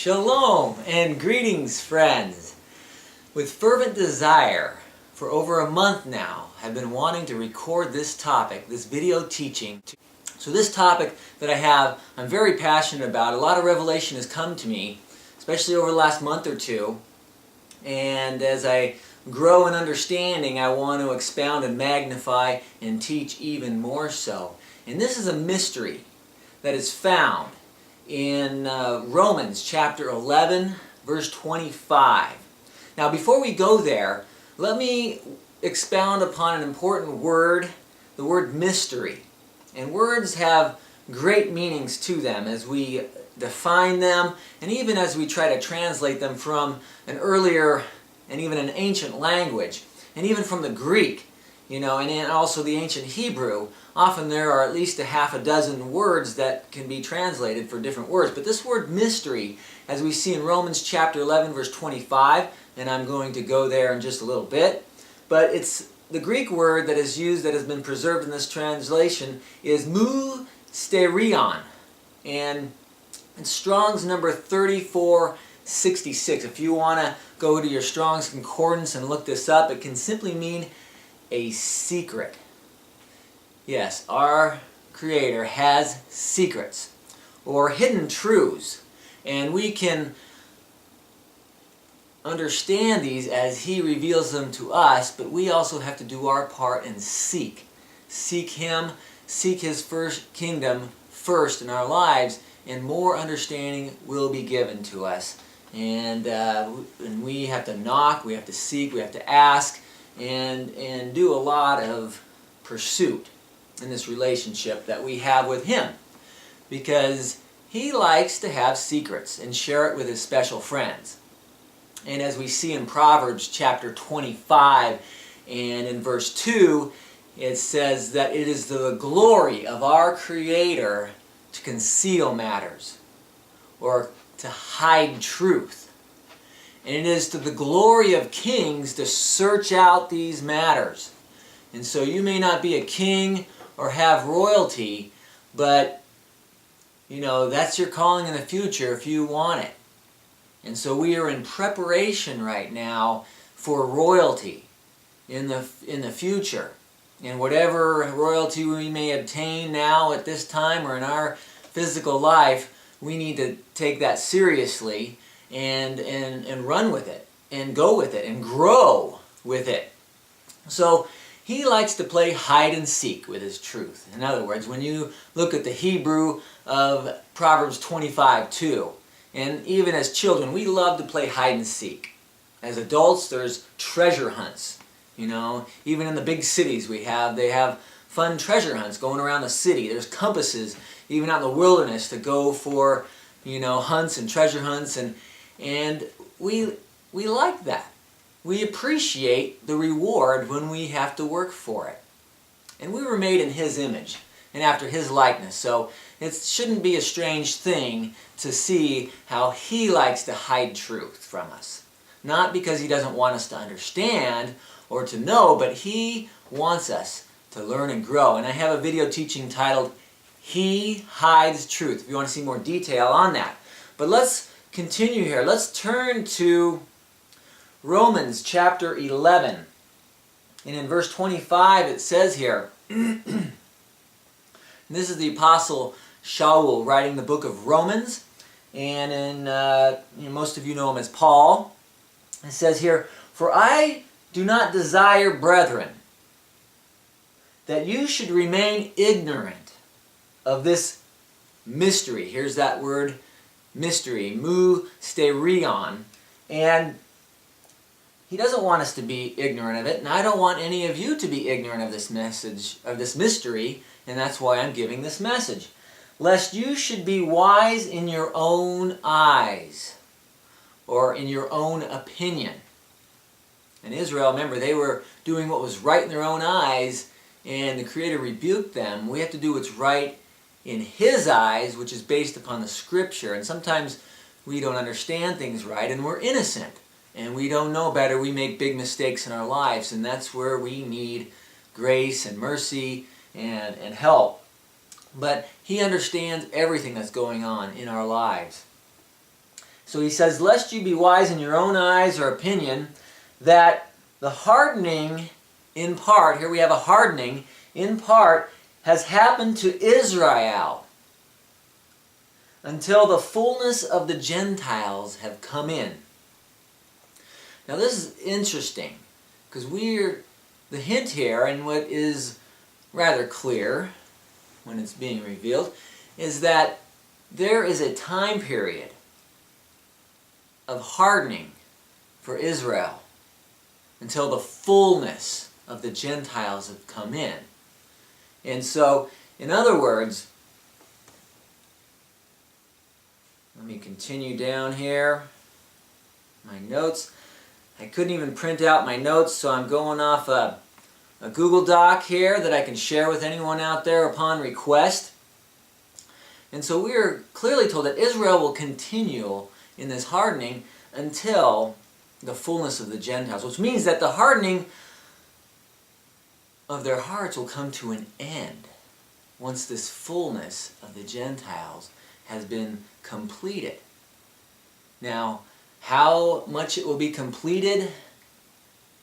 Shalom and greetings, friends. With fervent desire, for over a month now, I've been wanting to record this topic, this video teaching. So this topic that I have, I'm very passionate about. A lot of revelation has come to me, especially over the last month or two. And as I grow in understanding, I want to expound and magnify and teach even more so. And this is a mystery that is found in Romans chapter 11, verse 25. Now before we go there, let me expound upon an important word, the word mystery. And words have great meanings to them as we define them, and even as we try to translate them from an earlier and even an ancient language, and even from the Greek, and also the ancient Hebrew. Often there are at least a half a dozen words that can be translated for different words. But this word mystery, as we see in Romans chapter 11, verse 25, and I'm going to go there in just a little bit, but it's the Greek word that is used, that has been preserved in this translation, is mysterion. And in Strong's number 3466, if you want to go to your Strong's Concordance and look this up, it can simply mean a secret. Yes, our Creator has secrets, or hidden truths, and we can understand these as He reveals them to us, but we also have to do our part and seek Him, seek His first kingdom first in our lives, and more understanding will be given to us. And we have to knock, we have to seek, we have to ask, and do a lot of pursuit in this relationship that we have with Him, because He likes to have secrets and share it with His special friends. And as we see in Proverbs chapter 25 and in verse 2, it says that it is the glory of our Creator to conceal matters, or to hide truth. And it is to the glory of kings to search out these matters. And so you may not be a king or have royalty, but that's your calling in the future if you want it. And so we are in preparation right now for royalty in the future. And whatever royalty we may obtain now at this time or in our physical life, we need to take that seriously and run with it and go with it and grow with it. So He likes to play hide and seek with His truth. In other words, when you look at the Hebrew of Proverbs 25:2, and even as children, we love to play hide and seek. As adults, there's treasure hunts. Even in the big cities they have fun treasure hunts going around the city. There's compasses, even out in the wilderness, to go for, hunts and treasure hunts, and we like that. We appreciate the reward when we have to work for it. And we were made in His image and after His likeness, so it shouldn't be a strange thing to see how He likes to hide truth from us. Not because He doesn't want us to understand or to know, but He wants us to learn and grow. And I have a video teaching titled, He Hides Truth, if you want to see more detail on that. But let's continue here. Let's turn to Romans chapter 11. And in verse 25 it says here, and this is the Apostle Shaul writing the book of Romans, and most of you know him as Paul. It says here, "For I do not desire, brethren, that you should remain ignorant of this mystery." Here's that word, mystery, mysterion. And he doesn't want us to be ignorant of it, and I don't want any of you to be ignorant of this message, of this mystery, and that's why I'm giving this message. "Lest you should be wise in your own eyes," or in your own opinion. And Israel, remember, they were doing what was right in their own eyes, and the Creator rebuked them. We have to do what's right in His eyes, which is based upon the Scripture. And sometimes we don't understand things right, and we're innocent, and we don't know better. We make big mistakes in our lives, and that's where we need grace and mercy and help. But He understands everything that's going on in our lives. So he says, lest you be wise in your own eyes or opinion, that the hardening in part, here we have a hardening, in part has happened to Israel until the fullness of the Gentiles have come in. Now this is interesting, because the hint here, and what is rather clear when it's being revealed, is that there is a time period of hardening for Israel until the fullness of the Gentiles have come in. And so, in other words, let me continue down here. My notes. I couldn't even print out my notes, so I'm going off a Google Doc here that I can share with anyone out there upon request. And so we are clearly told that Israel will continue in this hardening until the fullness of the Gentiles, which means that the hardening of their hearts will come to an end once this fullness of the Gentiles has been completed. Now, how much it will be completed,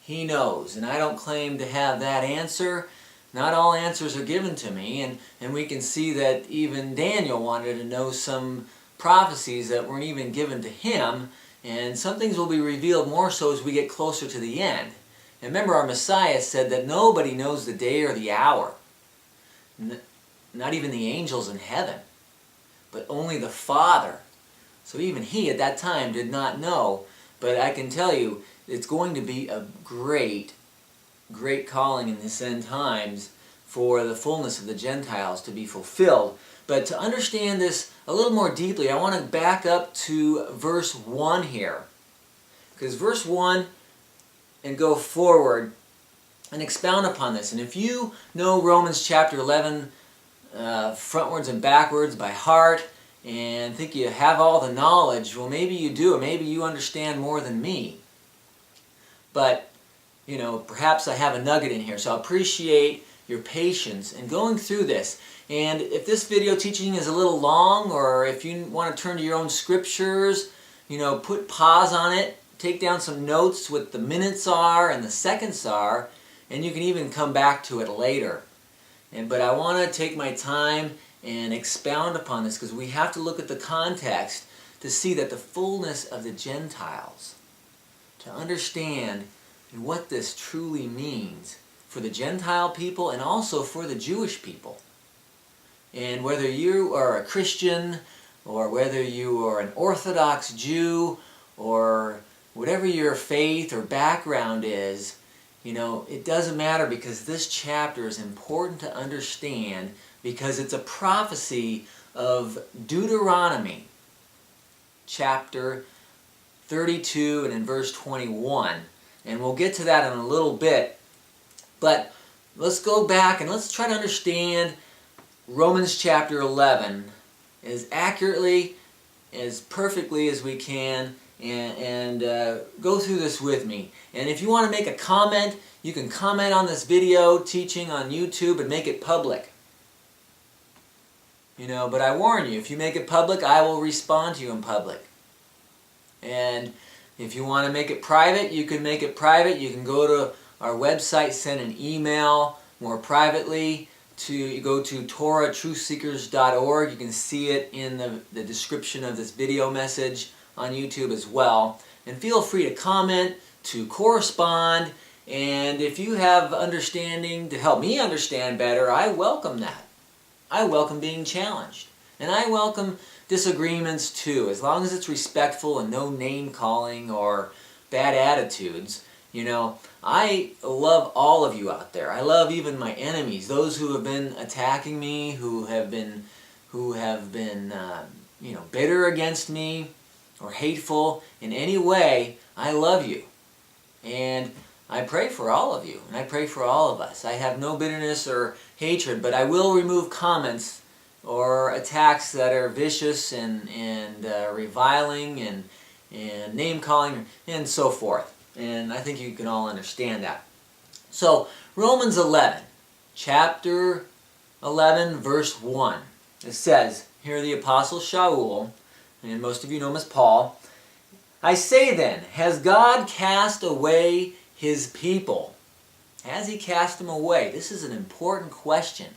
he knows, and I don't claim to have that answer. Not all answers are given to me, and we can see that even Daniel wanted to know some prophecies that weren't even given to him, and some things will be revealed more so as we get closer to the end. And remember, our Messiah said that nobody knows the day or the hour, not even the angels in heaven, but only the Father. So even he at that time did not know, but I can tell you it's going to be a great, great calling in this end times for the fullness of the Gentiles to be fulfilled. But to understand this a little more deeply, I want to back up to verse 1 here. Because verse 1 and go forward and expound upon this. And if you know Romans chapter 11 frontwards and backwards by heart and think you have all the knowledge, well, maybe you do, or maybe you understand more than me. But, you know, perhaps I have a nugget in here, so I appreciate your patience in going through this. And if this video teaching is a little long, or if you want to turn to your own scriptures, you know, put pause on it, take down some notes what the minutes are and the seconds are, and you can even come back to it later. But I want to take my time and expound upon this, because we have to look at the context to see that the fullness of the Gentiles, to understand what this truly means for the Gentile people and also for the Jewish people. And whether you are a Christian, or whether you are an Orthodox Jew, or whatever your faith or background is, you know, it doesn't matter, because this chapter is important to understand, because it's a prophecy of Deuteronomy chapter 32 and in verse 21. And we'll get to that in a little bit. But let's go back and let's try to understand Romans chapter 11 as accurately, as perfectly as we can, and go through this with me. And if you want to make a comment, you can comment on this video teaching on YouTube and make it public. You know, but I warn you, if you make it public, I will respond to you in public. And if you want to make it private, you can make it private. You can go to our website, send an email more privately. You go to TorahTruthSeekers.org. You can see it in the description of this video message on YouTube as well. And feel free to comment, to correspond, and if you have understanding to help me understand better, I welcome that. I welcome being challenged. And I welcome disagreements too, as long as it's respectful and no name-calling or bad attitudes. You know, I love all of you out there. I love even my enemies, those who have been attacking me, who have been you know, bitter against me or hateful in any way. I love you. And I pray for all of you, and I pray for all of us. I have no bitterness or hatred, but I will remove comments or attacks that are vicious and reviling and name-calling and so forth. And I think you can all understand that. So, Romans 11, chapter 11, verse 1. It says, here the Apostle Shaul, and most of you know him as Paul, I say then, has God cast away his people? Has he cast them away? This is an important question.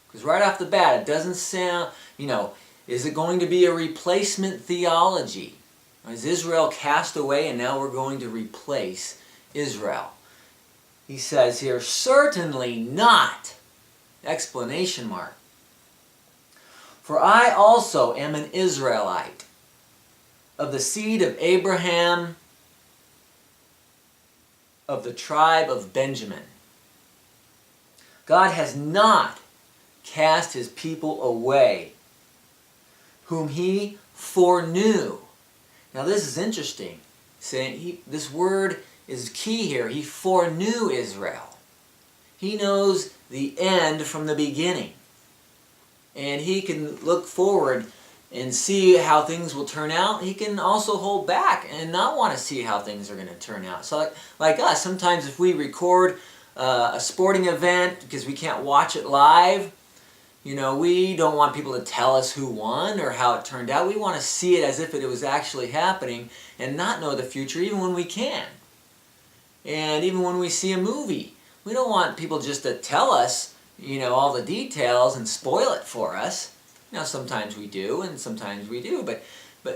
Because right off the bat, it doesn't sound, is it going to be a replacement theology? Is Israel cast away and now we're going to replace Israel? He says here, certainly not! Explanation mark. For I also am an Israelite, of the seed of Abraham, of the tribe of Benjamin. God has not cast his people away, whom he foreknew. Now this is interesting. This word is key here. He foreknew Israel. He knows the end from the beginning. And he can look forward and see how things will turn out. He can also hold back and not want to see how things are going to turn out. So like us, sometimes if we record a sporting event because we can't watch it live, we don't want people to tell us who won or how it turned out. We want to see it as if it was actually happening and not know the future even when we can. And even when we see a movie, we don't want people just to tell us, all the details and spoil it for us. Now sometimes we do and sometimes we do, but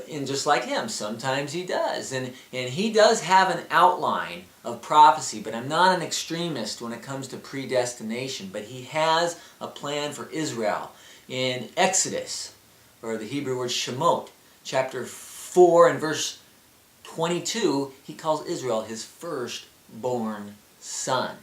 just like him, sometimes he does. And he does have an outline of prophecy, but I'm not an extremist when it comes to predestination. But he has a plan for Israel. In Exodus, or the Hebrew word Shemot, chapter 4 and verse 22, he calls Israel his firstborn son.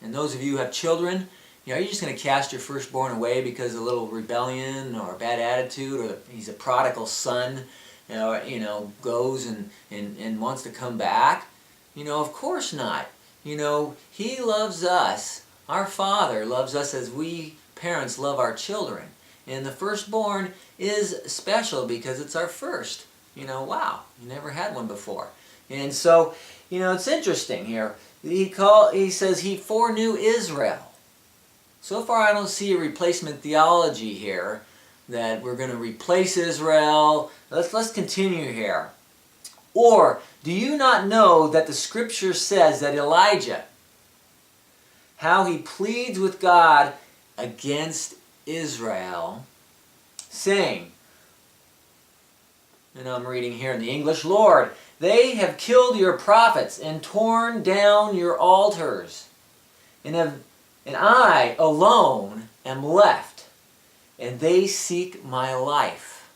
And those of you who have children, are you just going to cast your firstborn away because of a little rebellion or a bad attitude, or he's a prodigal son, goes and wants to come back? Of course not. He loves us. Our Father loves us as we parents love our children. And the firstborn is special because it's our first. Wow, you never had one before. And so, it's interesting here. He says he foreknew Israel. So far I don't see a replacement theology here, that we're going to replace Israel. Let's continue here. Or, do you not know that the Scripture says that Elijah, how he pleads with God against Israel, saying, and I'm reading here in the English, Lord, they have killed your prophets and torn down your altars, and I alone am left, and they seek my life.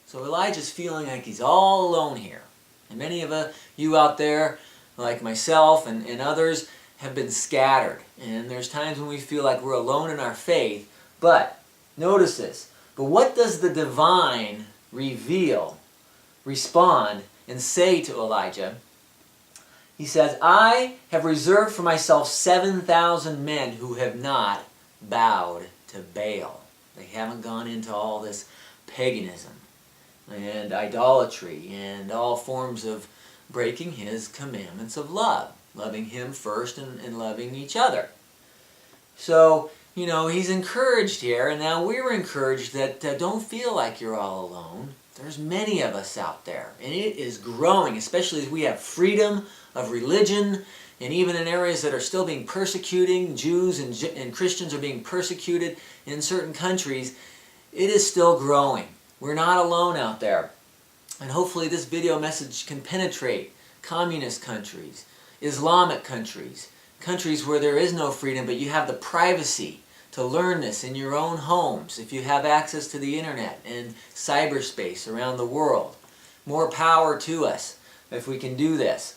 So Elijah's feeling like he's all alone here. And many of you out there, like myself and others, have been scattered. And there's times when we feel like we're alone in our faith. But, notice this, but what does the divine respond, and say to Elijah? He says, I have reserved for myself 7,000 men who have not bowed to Baal. They haven't gone into all this paganism and idolatry and all forms of breaking his commandments of love. Loving him first and loving each other. So, he's encouraged here, and now we're encouraged that don't feel like you're all alone. There's many of us out there, and it is growing, especially as we have freedom of religion, and even in areas that are still being persecuting, Jews and Christians are being persecuted in certain countries. It is still growing. We're not alone out there. And hopefully this video message can penetrate communist countries, Islamic countries, countries where there is no freedom, but you have the privacy to learn this in your own homes, if you have access to the internet and cyberspace around the world. More power to us if we can do this.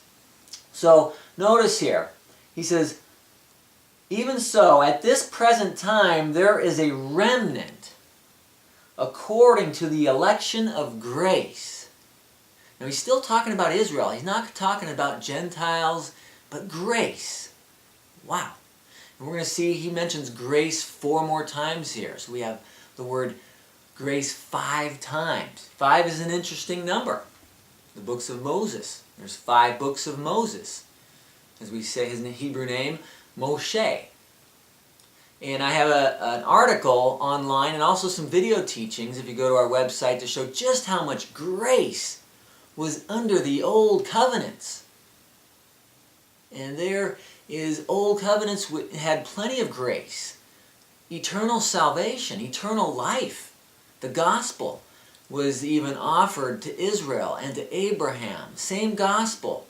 So notice here, he says, even so, at this present time there is a remnant according to the election of grace. Now he's still talking about Israel. He's not talking about Gentiles, but grace. Wow. And we're going to see he mentions grace 4 more times here. So we have the word grace 5 times. 5 is an interesting number. The books of Moses. There's 5 books of Moses. As we say his Hebrew name, Moshe. And I have an article online and also some video teachings, if you go to our website, to show just how much grace was under the old covenants. And there is old covenants had plenty of grace, eternal salvation, eternal life. The gospel was even offered to Israel and to Abraham. Same gospel.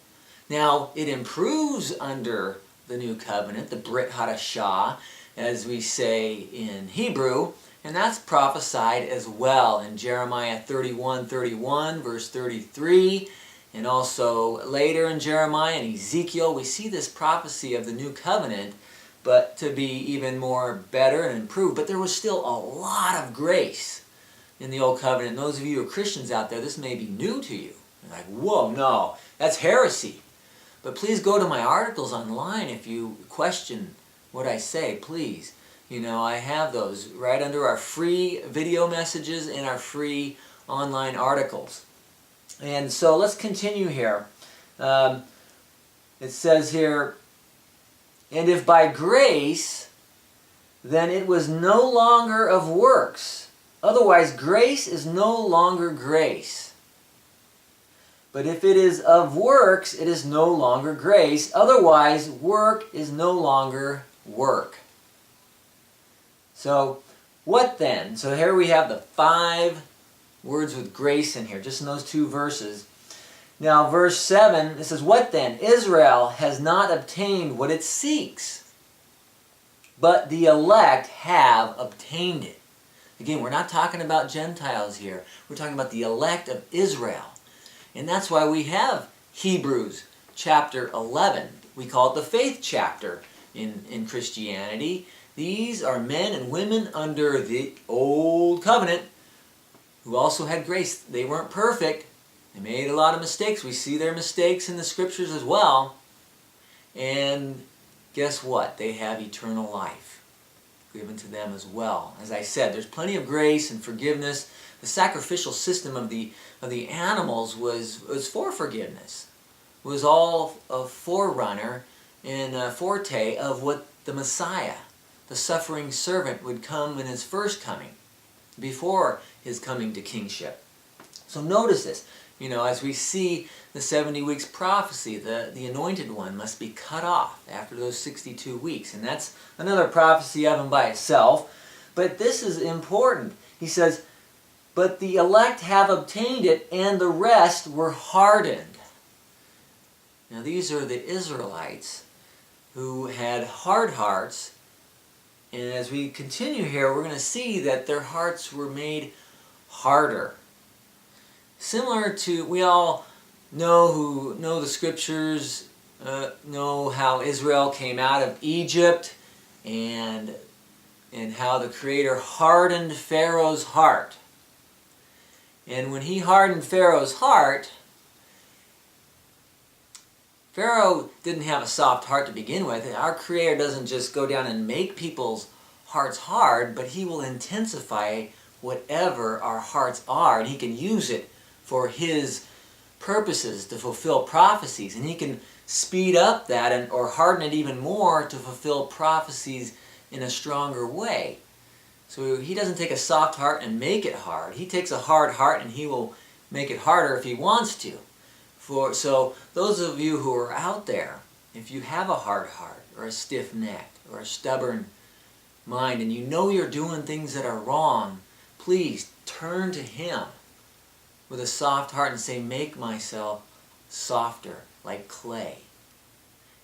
Now, it improves under the new covenant, the Brit Hadashah, as we say in Hebrew, and that's prophesied as well in Jeremiah 31:31, verse 33, and also later in Jeremiah and Ezekiel. We see this prophecy of the new covenant, but to be even more better and improved. But there was still a lot of grace in the old covenant. And those of you who are Christians out there, this may be new to you. You're like, whoa, no, that's heresy. But please go to my articles online if you question what I say, please. You know, I have those right under our free video messages and our free online articles. And so let's continue here. It says here, and if by grace, then it was no longer of works. Otherwise, grace is no longer grace. But if it is of works, it is no longer grace. Otherwise, work is no longer work. So, what then? So here we have the 5 words with grace in here, just in those 2 verses. Now, verse 7, it says, what then? Israel has not obtained what it seeks, but the elect have obtained it. Again, we're not talking about Gentiles here. We're talking about the elect of Israel. And that's why we have Hebrews chapter 11. We call it the faith chapter in Christianity. These are men and women under the old covenant who also had grace. They weren't perfect. They made a lot of mistakes. We see their mistakes in the scriptures as well. And guess what? They have eternal life given to them as well. As I said, there's plenty of grace and forgiveness. The sacrificial system of the animals was for forgiveness. It was all a forerunner and a forte of what the Messiah, the suffering servant, would come in his first coming, before his coming to kingship. So notice this. You know, as we see the 70 weeks prophecy, the anointed one must be cut off after those 62 weeks. And that's another prophecy of him by itself. But this is important. He says, but the elect have obtained it, and the rest were hardened. Now these are the Israelites who had hard hearts. And as we continue here, we're going to see that their hearts were made harder. Similar to, we all know who know the scriptures, know how Israel came out of Egypt, and how the Creator hardened Pharaoh's heart. And when he hardened Pharaoh's heart, Pharaoh didn't have a soft heart to begin with. Our Creator doesn't just go down and make people's hearts hard, but he will intensify whatever our hearts are, and he can use it for his purposes to fulfill prophecies. And he can speed up that or harden it even more to fulfill prophecies in a stronger way. So he doesn't take a soft heart and make it hard. He takes a hard heart and he will make it harder if he wants to. So those of you who are out there, if you have a hard heart or a stiff neck or a stubborn mind and you know you're doing things that are wrong, please turn to him with a soft heart and say, make myself softer like clay,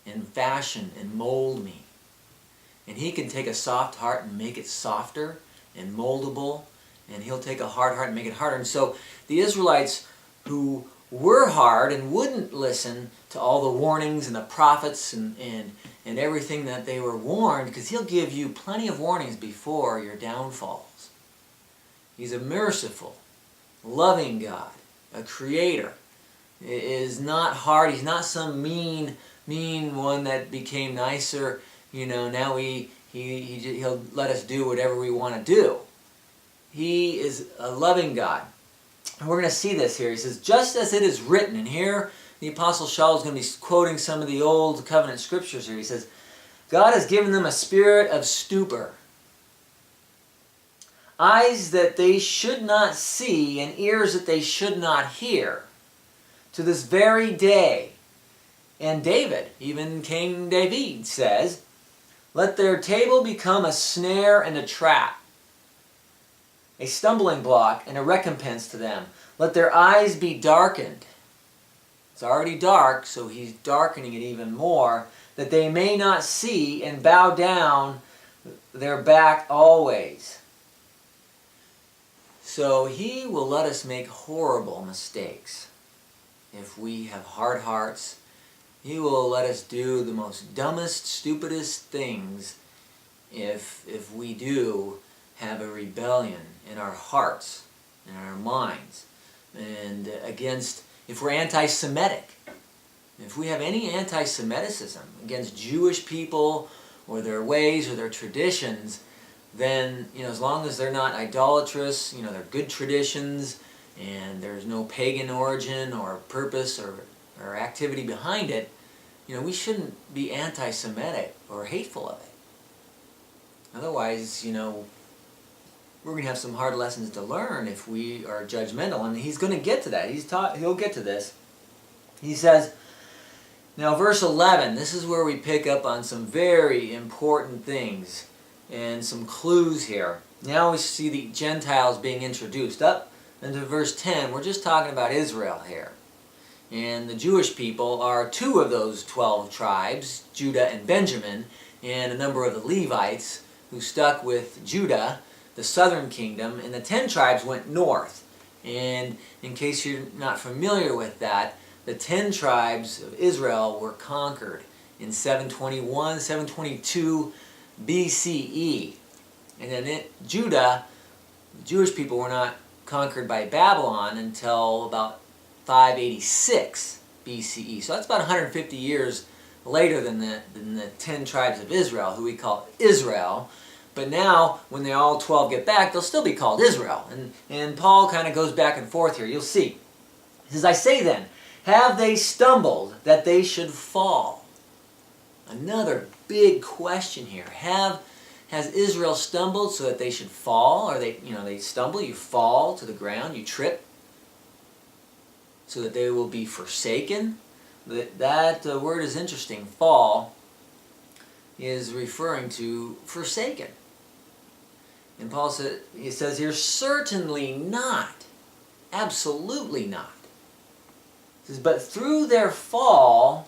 and fashion and mold me. And he can take a soft heart and make it softer and moldable, and he'll take a hard heart and make it harder. And so the Israelites who were hard and wouldn't listen to all the warnings and the prophets and everything that they were warned, because he'll give you plenty of warnings before your downfalls. He's a merciful, loving God, a creator. It is not hard. He's not some mean one that became nicer. You know, now he'll let us do whatever we want to do. He is a loving God. And we're going to see this here. He says, just as it is written, and here the Apostle Shaul is going to be quoting some of the Old Covenant scriptures here. He says, God has given them a spirit of stupor, eyes that they should not see, and ears that they should not hear, to this very day. And David, even King David, says, let their table become a snare and a trap, a stumbling block and a recompense to them. Let their eyes be darkened. It's already dark, so he's darkening it even more, that they may not see and bow down their back always. So he will let us make horrible mistakes. If we have hard hearts, he will let us do the most dumbest, stupidest things if we do have a rebellion in our hearts, in our minds, and against, if we're anti-Semitic. If we have any anti-Semiticism against Jewish people or their ways or their traditions, then, as long as they're not idolatrous, they're good traditions, and there's no pagan origin or purpose or activity behind it, we shouldn't be anti-Semitic or hateful of it. Otherwise, we're going to have some hard lessons to learn if we are judgmental, and he's going to get to that. He'll get to this. He says, now verse 11, this is where we pick up on some very important things and some clues here. Now we see the Gentiles being introduced. Up into verse 10, we're just talking about Israel here. And the Jewish people are 2 of those 12 tribes, Judah and Benjamin, and a number of the Levites who stuck with Judah, the southern kingdom, and the 10 tribes went north. And in case you're not familiar with that, the 10 tribes of Israel were conquered in 721, 722 BCE. And then Judah, the Jewish people, were not conquered by Babylon until about 586 BCE. So that's about 150 years later than the 10 tribes of Israel, who we call Israel. But now, when they all 12 get back, they'll still be called Israel. And Paul kind of goes back and forth here. You'll see. He says, I say then, have they stumbled that they should fall? Another big question here. Has Israel stumbled so that they should fall? Or they stumble, you fall to the ground, you trip, so that they will be forsaken? That word is interesting. Fall is referring to forsaken. And Paul says here, certainly not. Absolutely not. He says, but through their fall,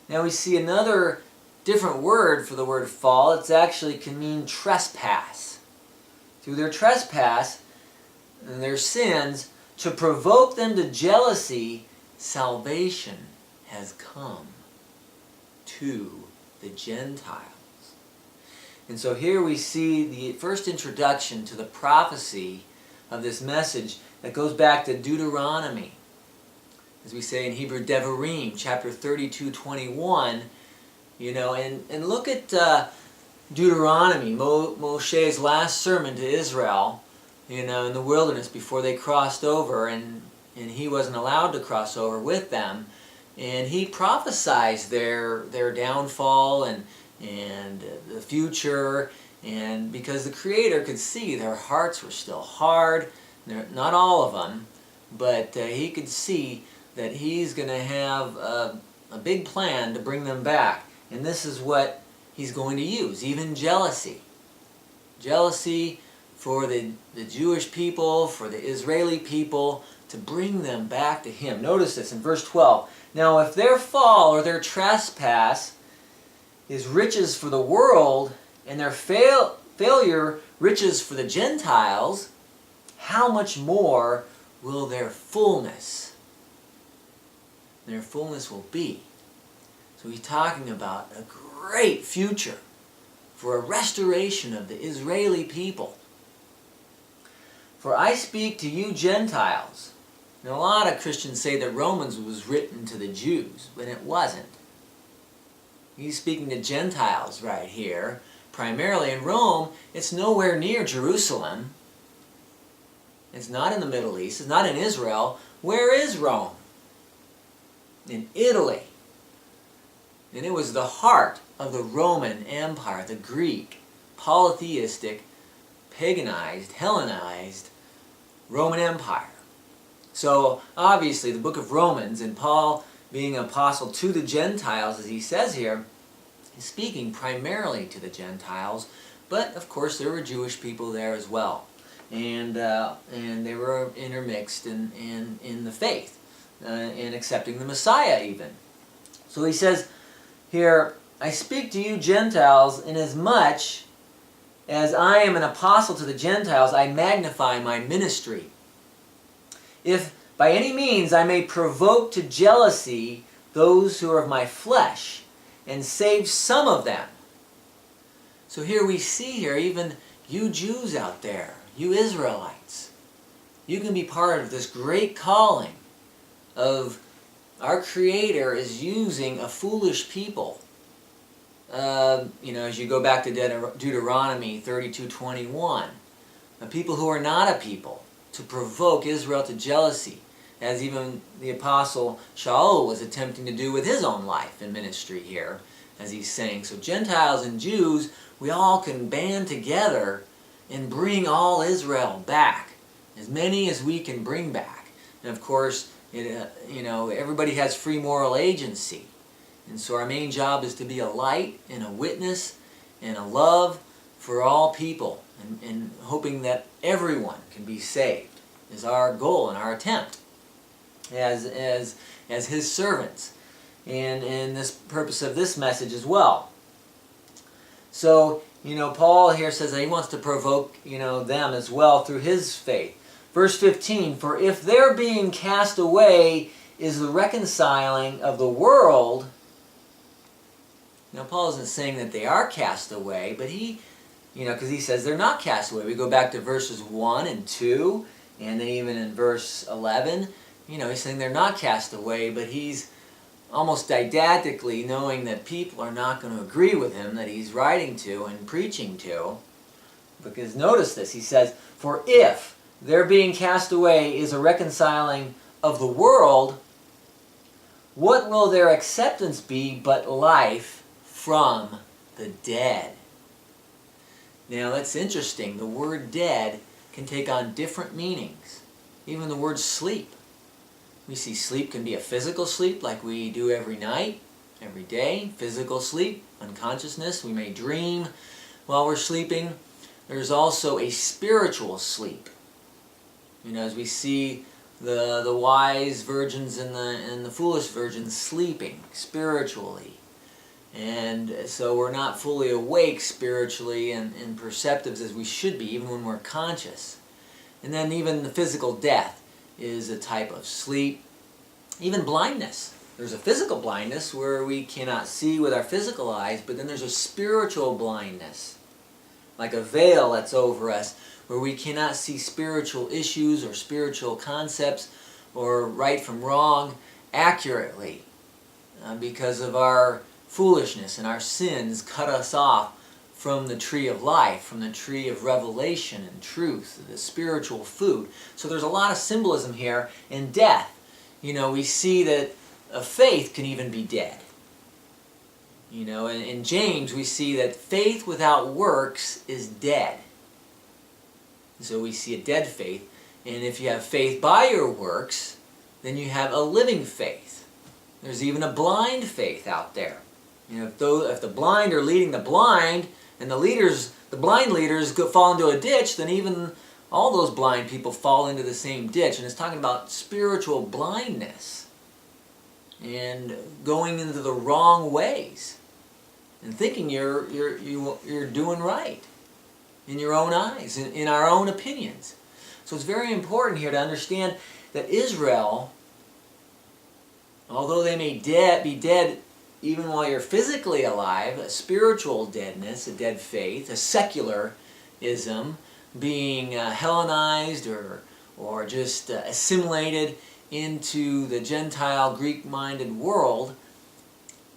now we see another different word for the word fall. It actually can mean trespass. Through their trespass and their sins, to provoke them to jealousy, salvation has come to the Gentiles. And so here we see the first introduction to the prophecy of this message that goes back to Deuteronomy. As we say in Hebrew, Devarim, chapter 32:21. And look at Deuteronomy, Moshe's last sermon to Israel, in the wilderness before they crossed over, and he wasn't allowed to cross over with them. And he prophesies their downfall and the future, and because the Creator could see their hearts were still hard, not all of them, but he could see that he's going to have a big plan to bring them back. And this is what he's going to use, even jealousy. Jealousy for the Jewish people, for the Israeli people, to bring them back to him. Notice this in verse 12. Now if their fall or their trespass is riches for the world, and their failure riches for the Gentiles, how much more will their fullness will be? So he's talking about a great future for a restoration of the Israeli people. For I speak to you Gentiles. Now a lot of Christians say that Romans was written to the Jews, but it wasn't. He's speaking to Gentiles right here. Primarily in Rome, it's nowhere near Jerusalem. It's not in the Middle East. It's not in Israel. Where is Rome? In Italy. And it was the heart of the Roman Empire, the Greek, polytheistic, paganized, Hellenized Roman Empire. So obviously the book of Romans, and Paul being an apostle to the Gentiles, as he says here, is speaking primarily to the Gentiles, but of course there were Jewish people there as well, and they were intermixed in the faith, in accepting the Messiah even. So he says here, I speak to you Gentiles, inasmuch as I am an apostle to the Gentiles, I magnify my ministry. If by any means I may provoke to jealousy those who are of my flesh, and save some of them. So here we see here, even you Jews out there, you Israelites, you can be part of this great calling of our Creator is using a foolish people. As you go back to Deuteronomy 32:21, a people who are not a people, to provoke Israel to jealousy, as even the apostle Shaul was attempting to do with his own life and ministry here, as he's saying. So Gentiles and Jews, we all can band together and bring all Israel back, as many as we can bring back. And of course, everybody has free moral agency. And so our main job is to be a light and a witness and a love for all people, and hoping that everyone can be saved is our goal and our attempt as His servants, and in this purpose of this message as well. So Paul here says that he wants to provoke them as well through his faith. Verse 15, for if their being cast away is the reconciling of the world. Now Paul isn't saying that they are cast away, but because he says they're not cast away. We go back to verses 1 and 2, and then even in verse 11, he's saying they're not cast away, but he's almost didactically knowing that people are not going to agree with him that he's writing to and preaching to. Because notice this, he says, for if their being cast away is a reconciling of the world, what will their acceptance be but life from the dead? Now that's interesting. The word dead can take on different meanings. Even the word sleep. We see sleep can be a physical sleep like we do every night, every day. Physical sleep, unconsciousness. We may dream while we're sleeping. There's also a spiritual sleep. As we see the wise virgins and the foolish virgins sleeping spiritually. And so we're not fully awake spiritually and perceptives as we should be, even when we're conscious. And then even the physical death is a type of sleep. Even blindness. There's a physical blindness where we cannot see with our physical eyes, but then there's a spiritual blindness, like a veil that's over us, where we cannot see spiritual issues or spiritual concepts or right from wrong accurately because of our foolishness, and our sins cut us off from the tree of life, from the tree of revelation and truth, the spiritual food. So there's a lot of symbolism here. In death, we see that a faith can even be dead. In James we see that faith without works is dead. So we see a dead faith. And if you have faith by your works, then you have a living faith. There's even a blind faith out there. If the blind are leading the blind, and the blind leaders fall into a ditch, then even all those blind people fall into the same ditch. And it's talking about spiritual blindness and going into the wrong ways and thinking you're doing right in your own eyes, in our own opinions. So it's very important here to understand that Israel, although they may be dead even while you're physically alive, a spiritual deadness, a dead faith, a secularism, being Hellenized or just assimilated into the Gentile, Greek-minded world,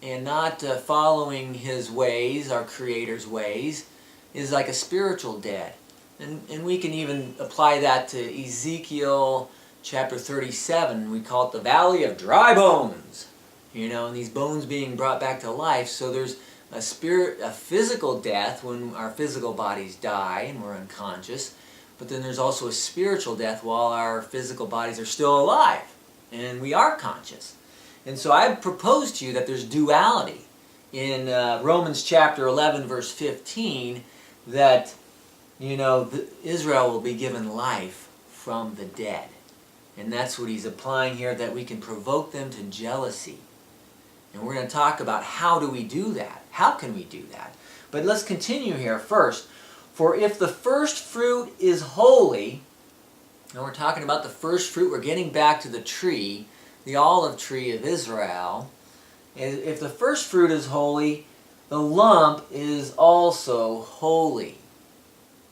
and not following His ways, our Creator's ways, is like a spiritual dead. And we can even apply that to Ezekiel chapter 37. We call it the Valley of Dry Bones. And these bones being brought back to life. So there's a physical death when our physical bodies die and we're unconscious. but then there's also a spiritual death while our physical bodies are still alive and we are conscious. And so I propose to you that there's duality in Romans chapter 11 verse 15, that Israel will be given life from the dead. And that's what he's applying here, that we can provoke them to jealousy. And we're going to talk about how do we do that? How can we do that? But let's continue here first. For if the first fruit is holy, and we're talking about the first fruit, we're getting back to the tree, the olive tree of Israel. If the first fruit is holy, the lump is also holy.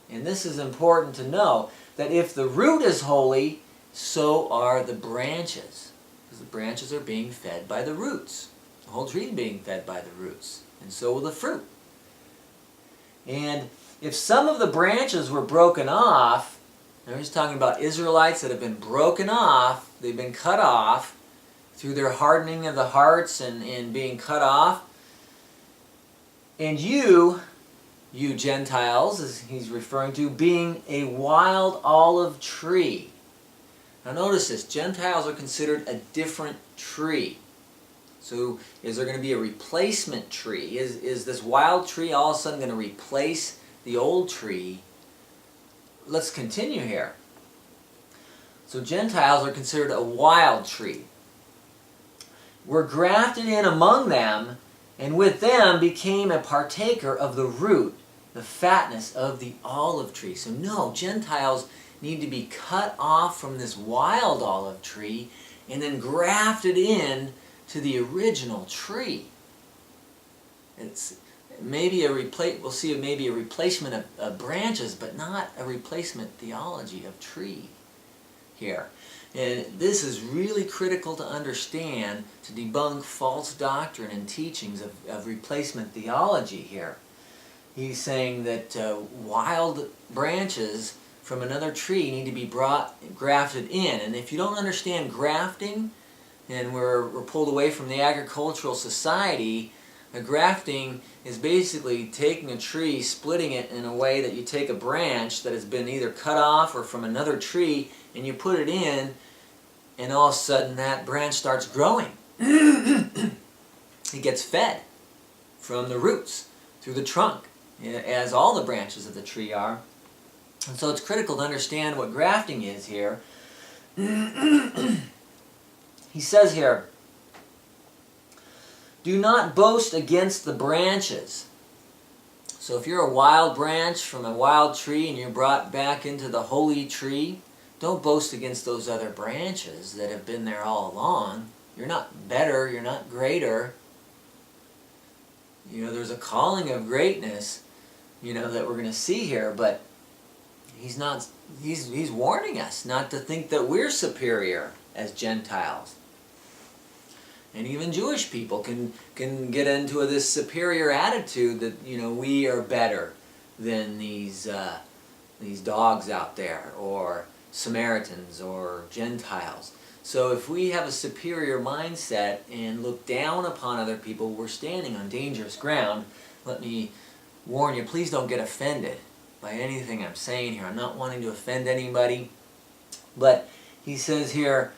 And this is important to know, that if the root is holy, so are the branches. Because the branches are being fed by the roots. The whole tree is being fed by the roots. And so will the fruit. And if some of the branches were broken off, now he's talking about Israelites that have been broken off, they've been cut off through their hardening of the hearts and being cut off. And you Gentiles, as he's referring to, being a wild olive tree. Now notice this, Gentiles are considered a different tree. So is there going to be a replacement tree? Is this wild tree all of a sudden going to replace the old tree? Let's continue here. So Gentiles are considered a wild tree. We're grafted in among them, and with them became a partaker of the root, the fatness of the olive tree. So no, Gentiles need to be cut off from this wild olive tree and then grafted in to the original tree. It's maybe we'll see maybe a replacement of branches, but not a replacement theology of tree here. And this is really critical to understand to debunk false doctrine and teachings of replacement theology here. He's saying that wild branches from another tree need to be grafted in. And if you don't understand grafting, and we're pulled away from the agricultural society, grafting is basically taking a tree, splitting it in a way that you take a branch that has been either cut off or from another tree, and you put it in, and all of a sudden that branch starts growing. It gets fed from the roots, through the trunk, as all the branches of the tree are. And so it's critical to understand what grafting is here. He says here, do not boast against the branches. So if you're a wild branch from a wild tree and you're brought back into the holy tree, don't boast against those other branches that have been there all along. You're not better, you're not greater. There's a calling of greatness, that we're going to see here, but he's warning us not to think that we're superior as Gentiles. And even Jewish people can get into this superior attitude that, we are better than these dogs out there, or Samaritans, or Gentiles. So if we have a superior mindset and look down upon other people, we're standing on dangerous ground. Let me warn you, please don't get offended by anything I'm saying here. I'm not wanting to offend anybody. But he says here,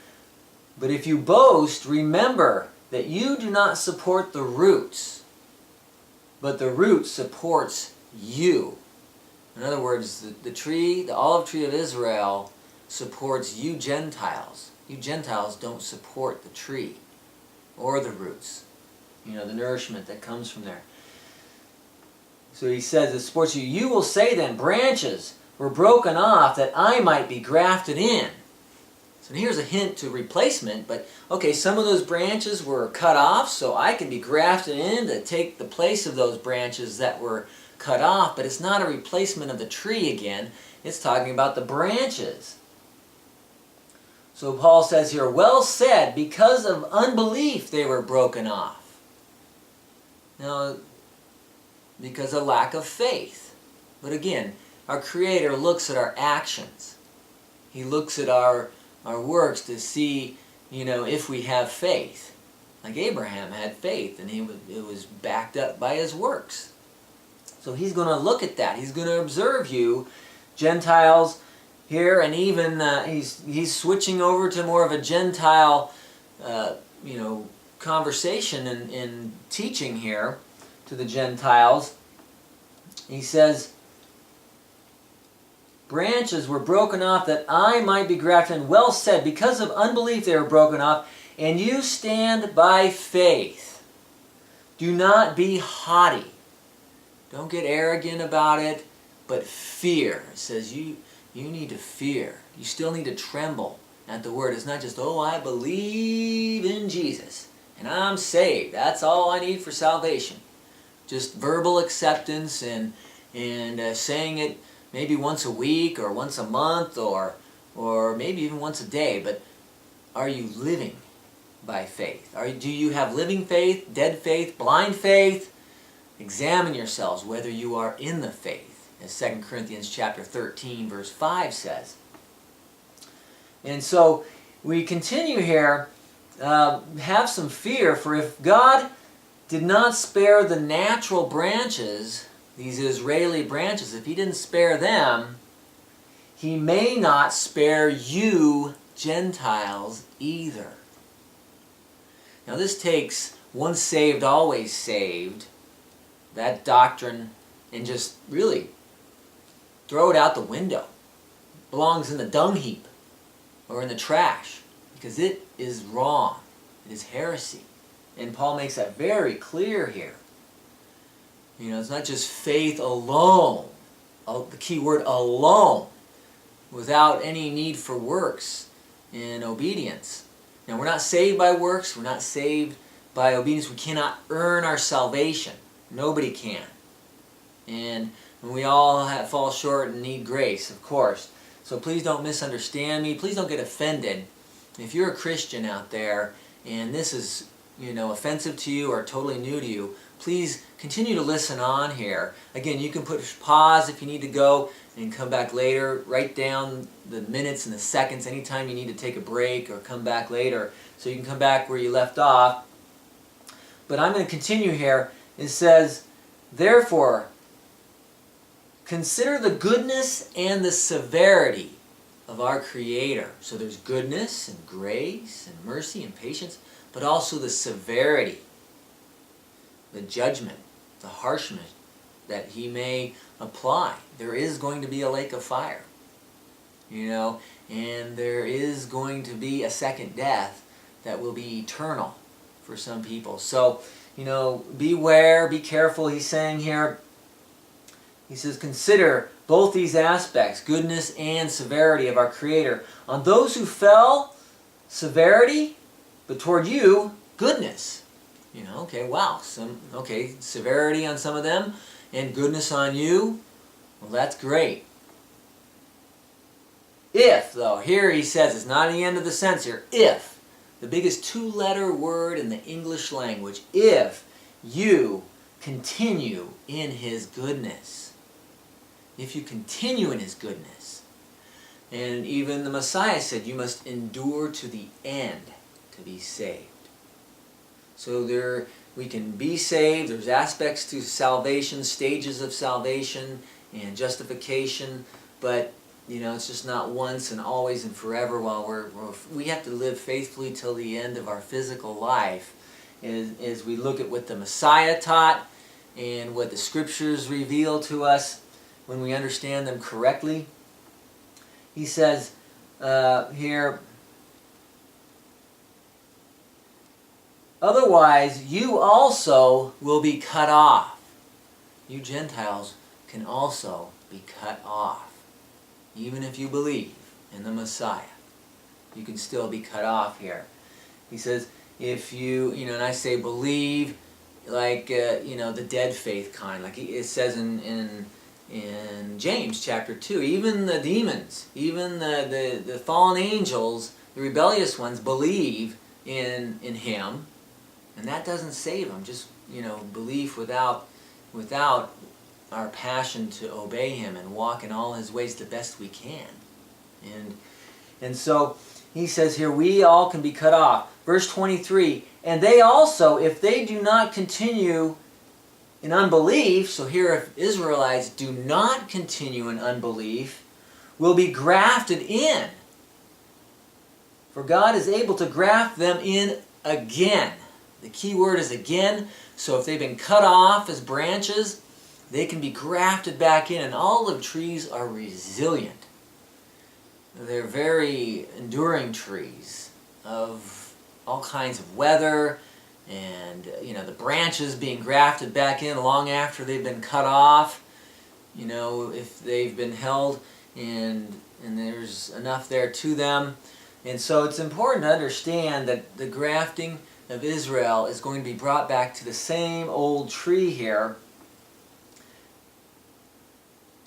but if you boast, remember that you do not support the roots, but the root supports you. In other words, the tree, the olive tree of Israel, supports you Gentiles. You Gentiles don't support the tree or the roots, the nourishment that comes from there. So he says it supports you. You will say then, branches were broken off that I might be grafted in. So here's a hint to replacement, but okay, some of those branches were cut off, so I can be grafted in to take the place of those branches that were cut off, but it's not a replacement of the tree again. It's talking about the branches. So Paul says here, well said, because of unbelief they were broken off. Now, because of lack of faith. But again, our Creator looks at our actions. He looks at our works to see, if we have faith. Like Abraham had faith, and it was backed up by his works. So he's going to look at that. He's going to observe you, Gentiles, here, and even he's switching over to more of a Gentile, conversation and teaching here to the Gentiles. He says, branches were broken off that I might be grafted in. Well said, because of unbelief they were broken off, and you stand by faith. Do not be haughty. Don't get arrogant about it, but fear. It says you need to fear. You still need to tremble at the word. It's not just, oh, I believe in Jesus and I'm saved. That's all I need for salvation. Just verbal acceptance and saying it maybe once a week or once a month or maybe even once a day. But are you living by faith? Do you have living faith, dead faith, blind faith? Examine yourselves whether you are in the faith, as 2 Corinthians chapter 13 verse 5 says. And so we continue here, have some fear, for if God did not spare the natural branches, these Israeli branches, if He didn't spare them, He may not spare you Gentiles either. Now this takes once saved, always saved, that doctrine, and just really throw it out the window. It belongs in the dung heap or in the trash, because it is wrong. It is heresy. And Paul makes that very clear here. It's not just faith alone, the key word alone, without any need for works in obedience. Now, we're not saved by works, we're not saved by obedience. We cannot earn our salvation. Nobody can. And we all fall short and need grace, of course. So please don't misunderstand me. Please don't get offended. If you're a Christian out there and this is, offensive to you or totally new to you, please continue to listen on here. Again, you can push pause if you need to go and come back later. Write down the minutes and the seconds anytime you need to take a break or come back later so you can come back where you left off. But I'm going to continue here. It says, therefore, consider the goodness and the severity of our Creator. So there's goodness and grace and mercy and patience, but also the severity, the judgment, the harshness that He may apply. There is going to be a lake of fire, and there is going to be a second death that will be eternal for some people. So, beware, be careful, he's saying here. He says, consider both these aspects, goodness and severity of our Creator. On those who fell, severity, but toward you, goodness. Wow. Severity on some of them and goodness on you. Well, that's great. If, though, here he says, it's not the end of the sentence here, if, the biggest two-letter word in the English language, if you continue in His goodness. If you continue in His goodness. And even the Messiah said, you must endure to the end to be saved. So we can be saved. There's aspects to salvation, stages of salvation and justification, but it's just not once and always and forever. While we have to live faithfully till the end of our physical life, as we look at what the Messiah taught and what the Scriptures reveal to us when we understand them correctly. He says here, otherwise you also will be cut off. You Gentiles can also be cut off. Even if you believe in the Messiah, you can still be cut off here. He says, if you, and I say believe, like, the dead faith kind, like it says in James chapter 2, even the demons, even the fallen angels, the rebellious ones, believe in Him, and that doesn't save them. Just, belief without our passion to obey Him and walk in all His ways the best we can. And so he says here, we all can be cut off. Verse 23, and they also, if they do not continue in unbelief, so here if Israelites do not continue in unbelief, will be grafted in. For God is able to graft them in again. The key word is again. So if they've been cut off as branches, they can be grafted back in. And olive trees are resilient. They're very enduring trees of all kinds of weather, and the branches being grafted back in long after they've been cut off. If they've been held and there's enough there to them. And so it's important to understand that the grafting of Israel is going to be brought back to the same old tree here.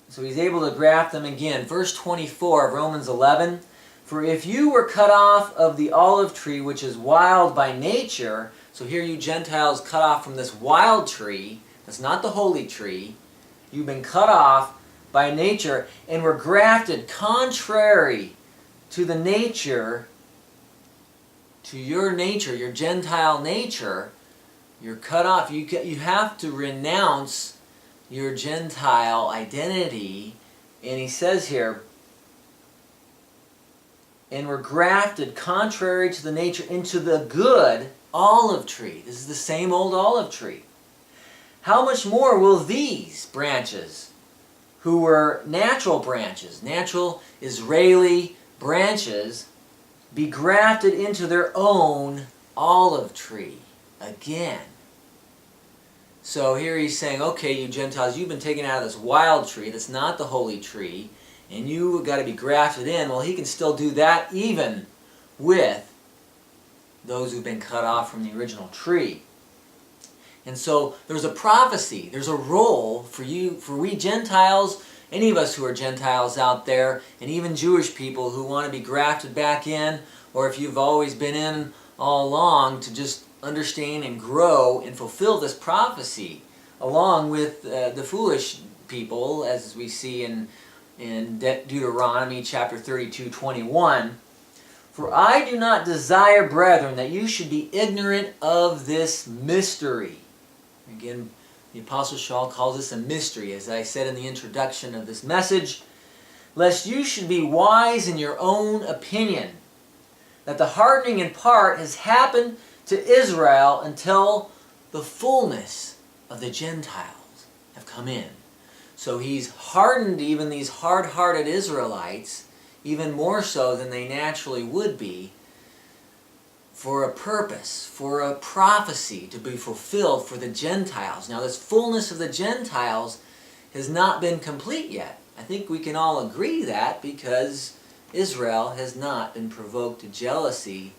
So he's able to graft them again. Verse 24 of Romans 11, "For if you were cut off of the olive tree, which is wild by nature," so here you Gentiles cut off from this wild tree, that's not the holy tree, you've been cut off by nature and were grafted contrary to the nature, to your nature, your Gentile nature. You're cut off. You have to renounce your Gentile identity. And he says here, "And were grafted contrary to the nature into the good olive tree." This is the same old olive tree. "How much more will these branches, who were natural branches, natural Israeli branches, be grafted into their own olive tree again?" So here he's saying, okay, you Gentiles, you've been taken out of this wild tree that's not the holy tree, and you've got to be grafted in. Well, he can still do that even with those who've been cut off from the original tree. And so there's a prophecy, there's a role for you, for we Gentiles, any of us who are Gentiles out there, and even Jewish people who want to be grafted back in, or if you've always been in all along, to just understand and grow and fulfill this prophecy, along with the foolish people, as we see in Deuteronomy chapter 32:21. "For I do not desire, brethren, that you should be ignorant of this mystery." Again, the Apostle Paul calls this a mystery, as I said in the introduction of this message, "lest you should be wise in your own opinion, that the hardening in part has happened to Israel until the fullness of the Gentiles have come in." So he's hardened even these hard-hearted Israelites, even more so than they naturally would be, for a purpose, for a prophecy to be fulfilled for the Gentiles. Now this fullness of the Gentiles has not been complete yet. I think we can all agree that, because Israel has not been provoked to jealousy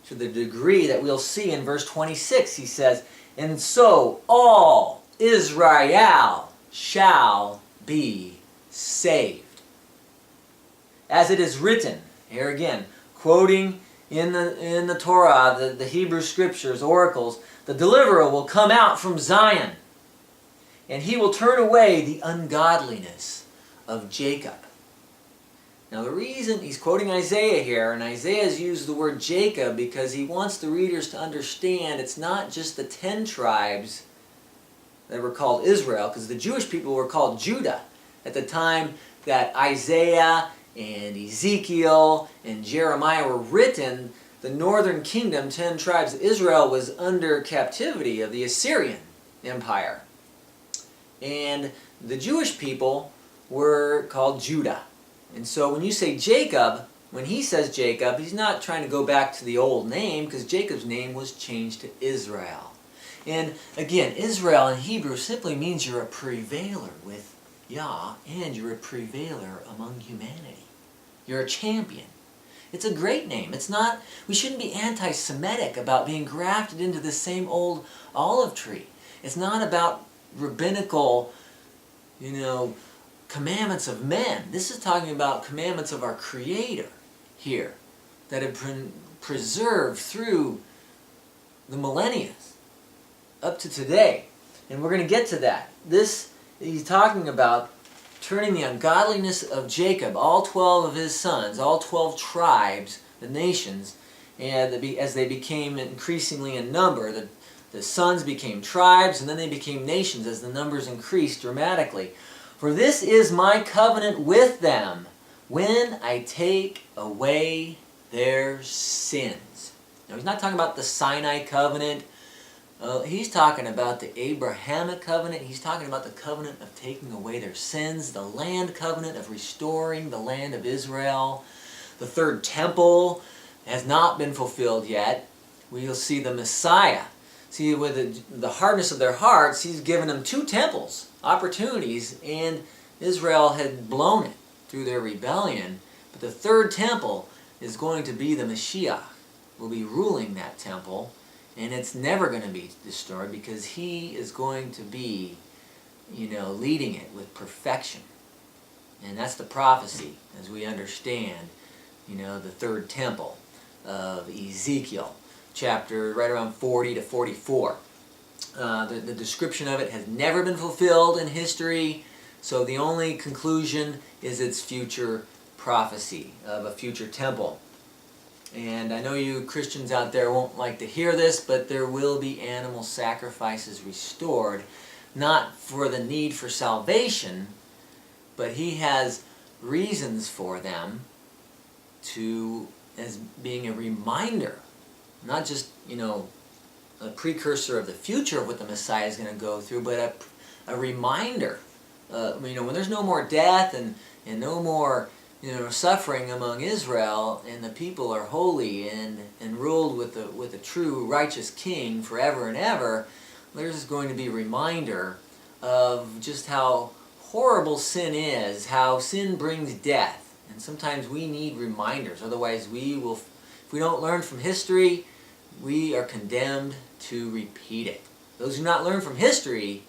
to the degree that we'll see in verse 26. He says, "And so all Israel shall be saved. As it is written," here again, quoting in the Torah, the Hebrew scriptures, oracles, "the deliverer will come out from Zion, and he will turn away the ungodliness of Jacob." Now the reason he's quoting Isaiah here, and Isaiah's used the word Jacob because he wants the readers to understand it's not just the 10 tribes that were called Israel, because the Jewish people were called Judah at the time that Isaiah and Ezekiel and Jeremiah were written. The northern kingdom, 10 tribes of Israel, was under captivity of the Assyrian Empire. And the Jewish people were called Judah. And so when you say Jacob, when he says Jacob, he's not trying to go back to the old name, because Jacob's name was changed to Israel. And again, Israel in Hebrew simply means you're a prevailer with Yah, and you're a prevailer among humanity. You're a champion. It's a great name. It's not, we shouldn't be anti-Semitic about being grafted into the same old olive tree. It's not about rabbinical, commandments of men. This is talking about commandments of our Creator here that have been preserved through the millennia up to today. And we're going to get to that. He's talking about turning the ungodliness of Jacob, all 12 of his sons, all 12 tribes, the nations, and as they became increasingly in number, the sons became tribes, and then they became nations as the numbers increased dramatically. "For this is my covenant with them when I take away their sins. Now he's not talking about the Sinai covenant. He's talking about the Abrahamic covenant. He's talking about the covenant of taking away their sins, the land covenant of restoring the land of Israel. The third temple has not been fulfilled yet. We'll see the Messiah. See, with the hardness of their hearts, he's given them 2 temples, opportunities, and Israel had blown it through their rebellion. But the third temple is going to be the Mashiach. Will be ruling that temple, and it's never going to be destroyed because he is going to be, leading it with perfection. And that's the prophecy as we understand, the third temple of Ezekiel, chapter right around 40 to 44. The description of it has never been fulfilled in history, so the only conclusion is its future prophecy of a future temple. And I know you Christians out there won't like to hear this, but there will be animal sacrifices restored, not for the need for salvation, but he has reasons for them as being a reminder, not just, a precursor of the future of what the Messiah is going to go through, but a reminder. When there's no more death and no more suffering among Israel, and the people are holy and ruled with a true righteous king forever and ever, there's going to be a reminder of just how horrible sin is, how sin brings death. And sometimes we need reminders, otherwise if we don't learn from history, we are condemned to repeat it. Those who not learn from history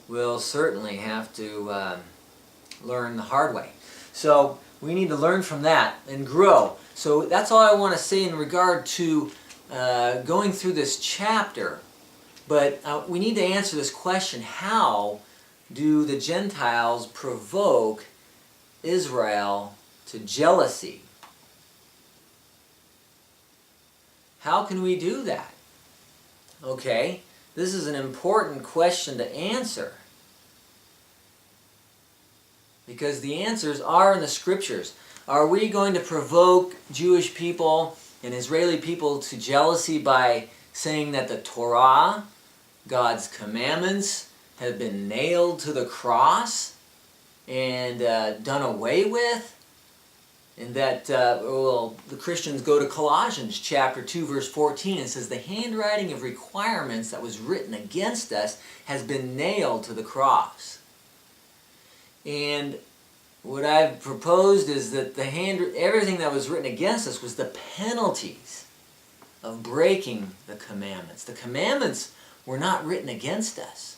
will certainly have to learn the hard way. So we need to learn from that and grow. So that's all I want to say in regard to going through this chapter. But we need to answer this question: how do the Gentiles provoke Israel to jealousy? How can we do that? Okay, this is an important question to answer, because the answers are in the Scriptures. Are we going to provoke Jewish people and Israeli people to jealousy by saying that the Torah, God's commandments, have been nailed to the cross and done away with? And that, the Christians go to Colossians chapter 2, verse 14, and says, the handwriting of requirements that was written against us has been nailed to the cross. And what I've proposed is that everything that was written against us was the penalties of breaking the commandments. The commandments were not written against us.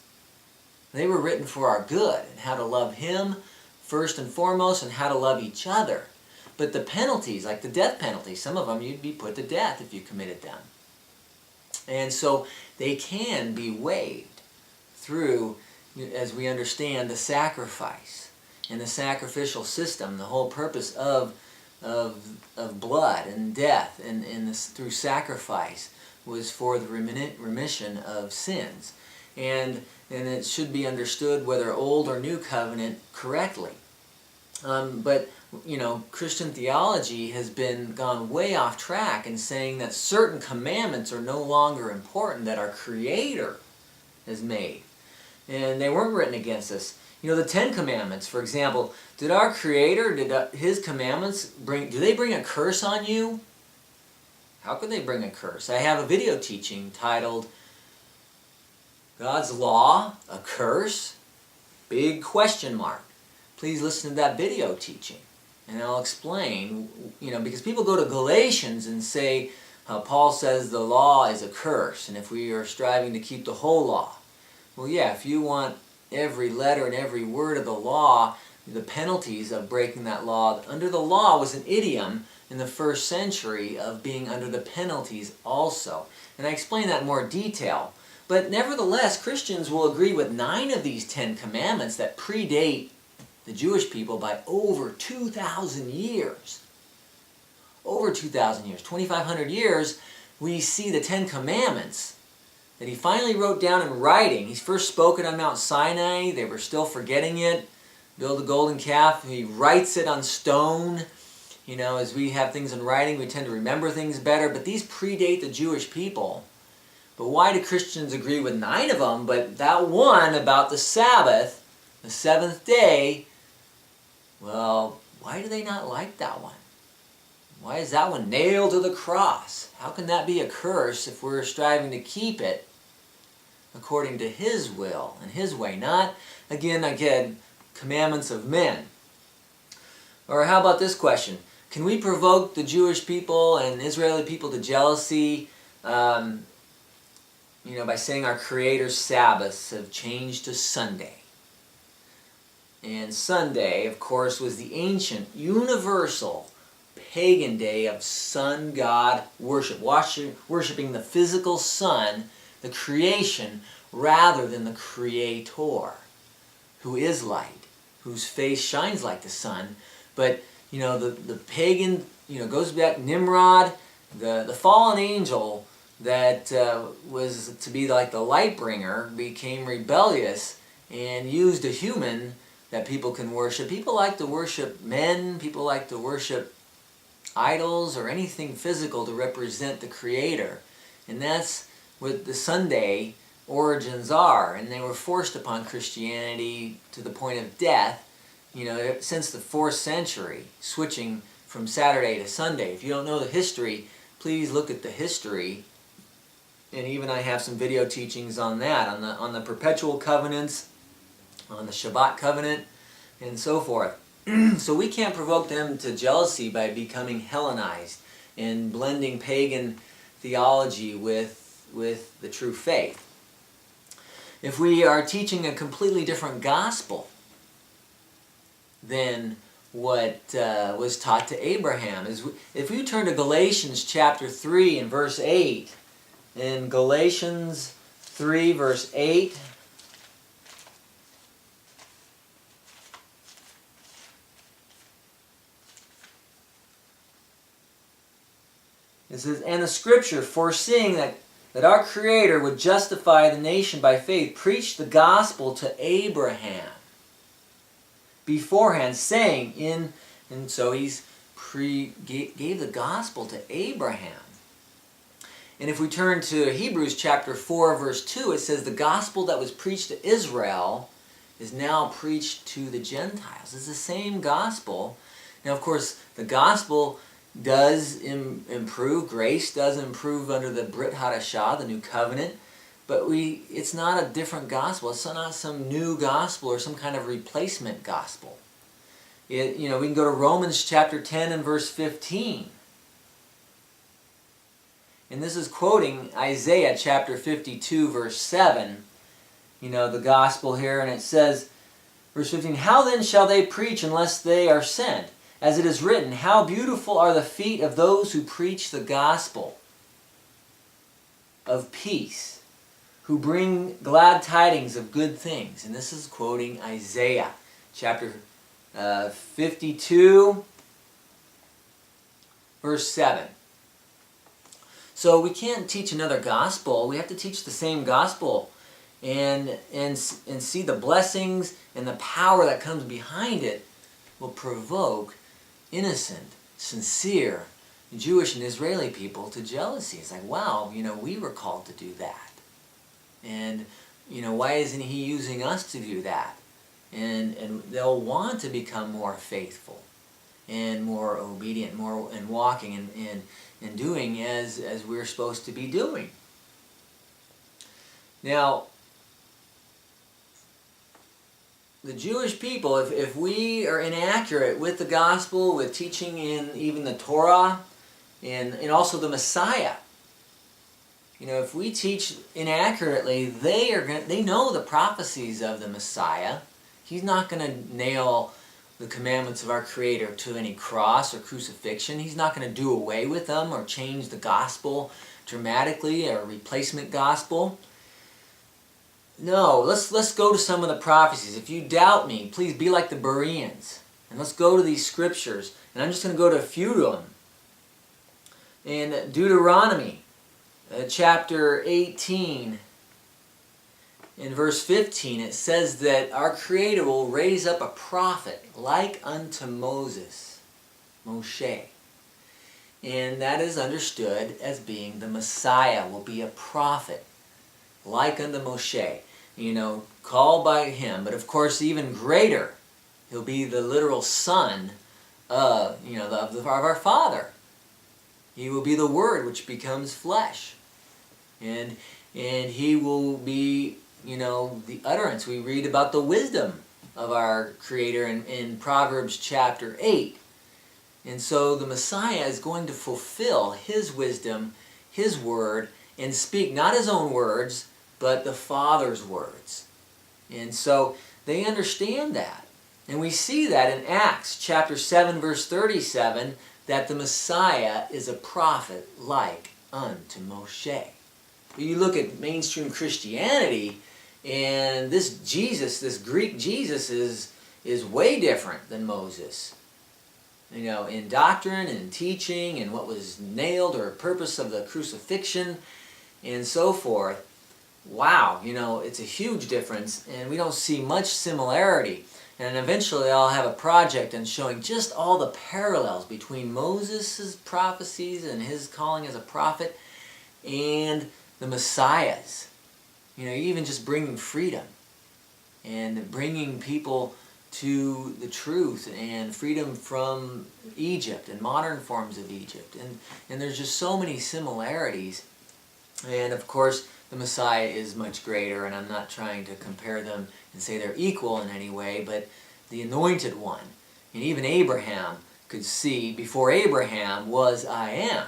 They were written for our good, and how to love Him first and foremost, and how to love each other. But the penalties, like the death penalty, some of them you'd be put to death if you committed them. And so they can be waived through, as we understand, the sacrifice and the sacrificial system. The whole purpose of blood and death and through sacrifice was for the remission of sins. And it should be understood whether old or new covenant correctly. But Christian theology has gone way off track in saying that certain commandments are no longer important, that our Creator has made. And they weren't written against us. The 10 Commandments, for example, did our Creator, His commandments do they bring a curse on you? How could they bring a curse? I have a video teaching titled, God's Law, a Curse? Big question mark. Please listen to that video teaching. And I'll explain, because people go to Galatians and say how Paul says the law is a curse, and if we are striving to keep the whole law. Well, yeah, if you want every letter and every word of the law, the penalties of breaking that law, under the law was an idiom in the first century of being under the penalties also. And I explain that in more detail. But nevertheless, Christians will agree with 9 of these 10 commandments that predate the Jewish people by over 2,000 years. Over 2,000 years, 2,500 years, we see the 10 Commandments that He finally wrote down in writing. He's first spoken on Mount Sinai. They were still forgetting it. build a golden calf. He writes it on stone. You know, as we have things in writing, we tend to remember things better. But these predate the Jewish people. But why do Christians agree with 9 of them? But that one about the Sabbath, the 7th day, well, why do they not like that one? Why is that one nailed to the cross? How can that be a curse if we're striving to keep it according to His will and His way, not, again, commandments of men? Or how about this question? Can we provoke the Jewish people and Israeli people to jealousy by saying our Creator's Sabbaths have changed to Sunday? And Sunday, of course, was the ancient, universal, pagan day of sun god worship, worshiping the physical sun, the creation, rather than the Creator, who is light, whose face shines like the sun. But, the pagan, goes back, Nimrod, the fallen angel that was to be like the light bringer, became rebellious and used a human that people can worship. People like to worship men, people like to worship idols or anything physical to represent the Creator. And that's what the Sunday origins are. And they were forced upon Christianity to the point of death, since the 4th century, switching from Saturday to Sunday. If you don't know the history, please look at the history. And even I have some video teachings on that, on the perpetual covenants, on the Shabbat covenant, and so forth. So we can't provoke them to jealousy by becoming Hellenized and blending pagan theology with the true faith. If we are teaching a completely different gospel than what was taught to Abraham, if we turn to Galatians chapter 3 and verse 8, in Galatians 3 verse 8, it says, "And the Scripture, foreseeing that our Creator would justify the nation by faith, preached the gospel to Abraham beforehand, saying," and so He's gave the gospel to Abraham. And if we turn to Hebrews chapter 4 verse 2, it says, "The gospel that was preached to Israel is now preached to the Gentiles." It's the same gospel. Now, of course, the gospel does improve. Grace does improve under the Brit Hadashah, the new covenant. But it's not a different gospel. It's not some new gospel or some kind of replacement gospel. We can go to Romans chapter 10 and verse 15. And this is quoting Isaiah chapter 52 verse 7. The gospel here. And it says, verse 15, "How then shall they preach unless they are sent? As it is written, how beautiful are the feet of those who preach the gospel of peace, who bring glad tidings of good things." And this is quoting Isaiah chapter 52 verse 7. So we can't teach another gospel. We have to teach the same gospel and see the blessings and the power that comes behind it will provoke innocent, sincere Jewish and Israeli people to jealousy. It's like, wow, we were called to do that. And, why isn't He using us to do that? And they'll want to become more faithful and more obedient, more and walking and doing as we're supposed to be doing. Now, the Jewish people, if we are inaccurate with the gospel, with teaching in even the Torah, and also the Messiah, if we teach inaccurately, they know the prophecies of the Messiah. He's not going to nail the commandments of our Creator to any cross or crucifixion. He's not going to do away with them or change the gospel dramatically or replacement gospel. No, let's go to some of the prophecies. If you doubt me, please be like the Bereans. And let's go to these scriptures. And I'm just going to go to a few of them. In Deuteronomy chapter 18, in verse 15, it says that our Creator will raise up a prophet like unto Moses, Moshe. And that is understood as being the Messiah, will be a prophet like unto Moshe. Called by him, but of course even greater. He'll be the literal son of our Father. He will be the Word which becomes flesh. And he will be, the utterance. We read about the wisdom of our Creator in Proverbs chapter 8. And so the Messiah is going to fulfill his wisdom, his word, and speak not his own words, but the Father's words. And so they understand that. And we see that in Acts chapter 7, verse 37, that the Messiah is a prophet like unto Moshe. You look at mainstream Christianity, and this Jesus, this Greek Jesus, is way different than Moses. In doctrine and teaching and what was nailed or purpose of the crucifixion and so forth. Wow, it's a huge difference, and we don't see much similarity. And eventually I'll have a project on showing just all the parallels between Moses' prophecies and his calling as a prophet and the Messiah's. Even just bringing freedom and bringing people to the truth and freedom from Egypt and modern forms of Egypt. And there's just so many similarities. And of course, the Messiah is much greater, and I'm not trying to compare them and say they're equal in any way, but the anointed one. And even Abraham could see, before Abraham was I am,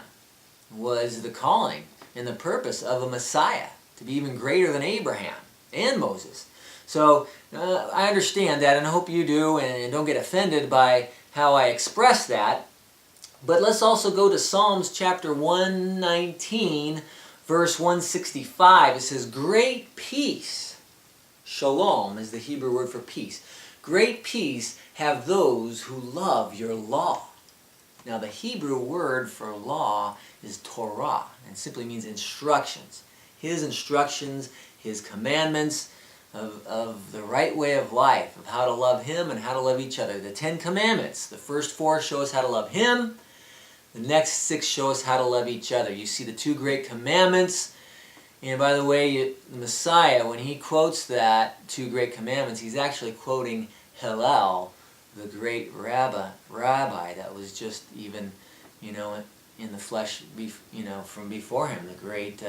was the calling and the purpose of a Messiah, to be even greater than Abraham and Moses. So I understand that, and I hope you do, and don't get offended by how I express that. But let's also go to Psalms chapter 119, verse 165. It says, great peace, shalom is the Hebrew word for peace. Great peace have those who love your law. Now the Hebrew word for law is Torah, and simply means instructions. His instructions, his commandments of the right way of life, of how to love him and how to love each other. The 10 Commandments, the first 4 show us how to love him. The next 6 show us how to love each other. You see the 2 great commandments. And by the way, the Messiah, when he quotes that 2 great commandments, he's actually quoting Hillel, the great rabbi that was just even, in the flesh, from before him. The great,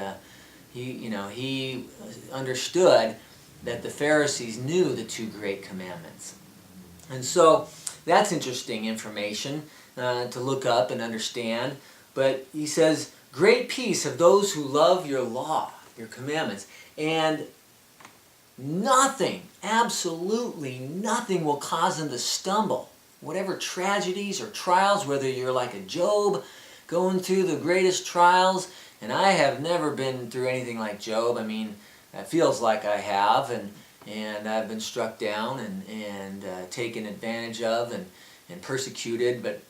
he understood that the Pharisees knew the 2 great commandments. And so that's interesting information to look up and understand. But he says, great peace of those who love your law, your commandments. And nothing, absolutely nothing will cause them to stumble. Whatever tragedies or trials, whether you're like a Job going through the greatest trials, and I have never been through anything like Job. I mean, it feels like I have, and I've been struck down and taken advantage of and persecuted, but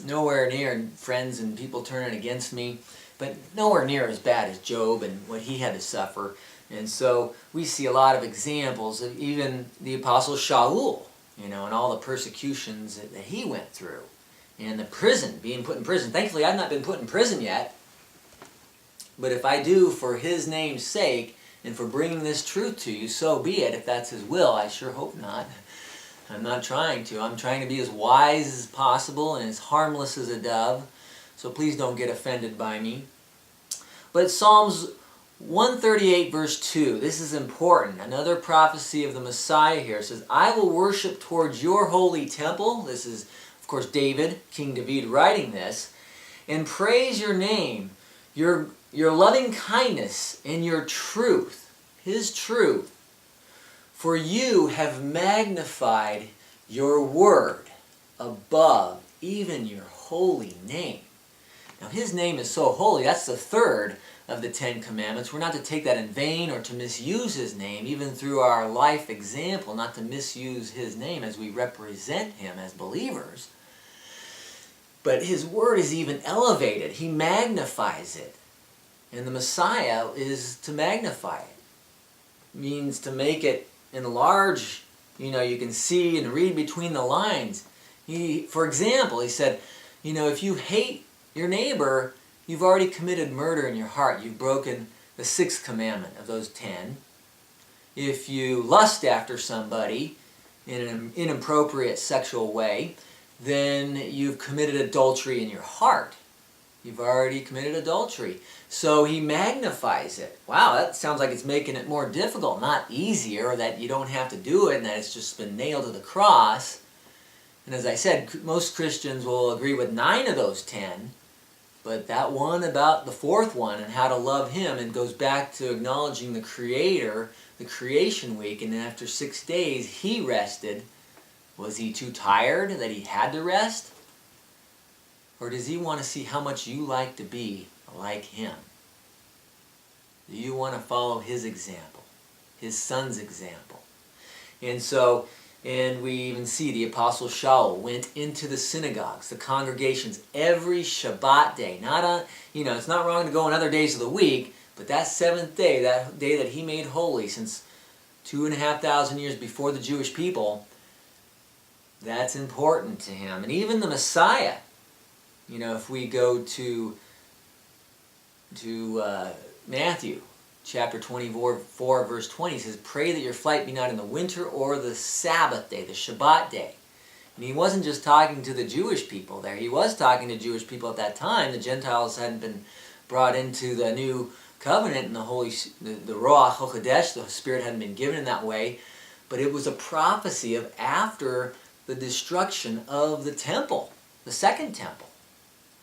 nowhere near, friends and people turning against me, but nowhere near as bad as Job and what he had to suffer. And so we see a lot of examples of even the Apostle Shaul, and all the persecutions that he went through, and the prison, being put in prison. Thankfully, I've not been put in prison yet, but if I do for his name's sake and for bringing this truth to you, so be it. If that's his will, I sure hope not. I'm not trying to. I'm trying to be as wise as possible and as harmless as a dove. So please don't get offended by me. But Psalms 138 verse 2, this is important. Another prophecy of the Messiah here. It says, I will worship towards your holy temple. This is, of course, David, King David writing this. And praise your name, your loving kindness and your truth, his truth. For you have magnified your word above even your holy name. Now his name is so holy, that's the 3rd of the 10 Commandments. We're not to take that in vain or to misuse his name, even through our life example, not to misuse his name as we represent him as believers. But his word is even elevated. He magnifies it. And the Messiah is to magnify it. means to make it enlarge. You can see and read between the lines. For example, he said, if you hate your neighbor, you've already committed murder in your heart. You've broken the 6th commandment of those 10. If you lust after somebody in an inappropriate sexual way, then you've committed adultery in your heart. You've already committed adultery. So he magnifies it. Wow, that sounds like it's making it more difficult, not easier, or that you don't have to do it and that it's just been nailed to the cross. And as I said, most Christians will agree with 9 of those 10, but that one about the 4th one and how to love him, and goes back to acknowledging the Creator, the creation week, and then after 6 days he rested. Was he too tired that he had to rest? Or does he want to see how much you like to be like him? Do you want to follow his example, his son's example? And we even see the Apostle Shaul went into the synagogues, the congregations, every Shabbat day. It's not wrong to go on other days of the week, but that 7th day, that day that he made holy since 2,500 years before the Jewish people, that's important to him. And even the Messiah, if we go to Matthew chapter 24, verse 20, says, "Pray that your flight be not in the winter or the Sabbath day," the Shabbat day. And he wasn't just talking to the Jewish people there. He was talking to Jewish people at that time. The Gentiles hadn't been brought into the new covenant, and the Ruach HaKodesh, the Spirit hadn't been given in that way. But it was a prophecy of after the destruction of the temple, the second temple.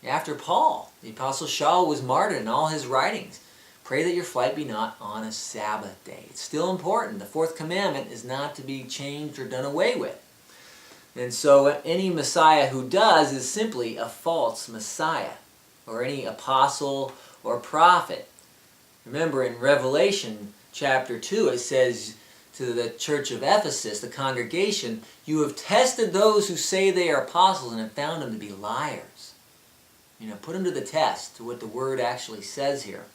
After Paul, the Apostle Shaul was martyred in all his writings. Pray that your flight be not on a Sabbath day. It's still important. The 4th commandment is not to be changed or done away with. And so any Messiah who does is simply a false Messiah, or any apostle or prophet. Remember in Revelation chapter 2, it says to the church of Ephesus, the congregation, "You have tested those who say they are apostles and have found them to be liars." Put them to the test, to what the word actually says here.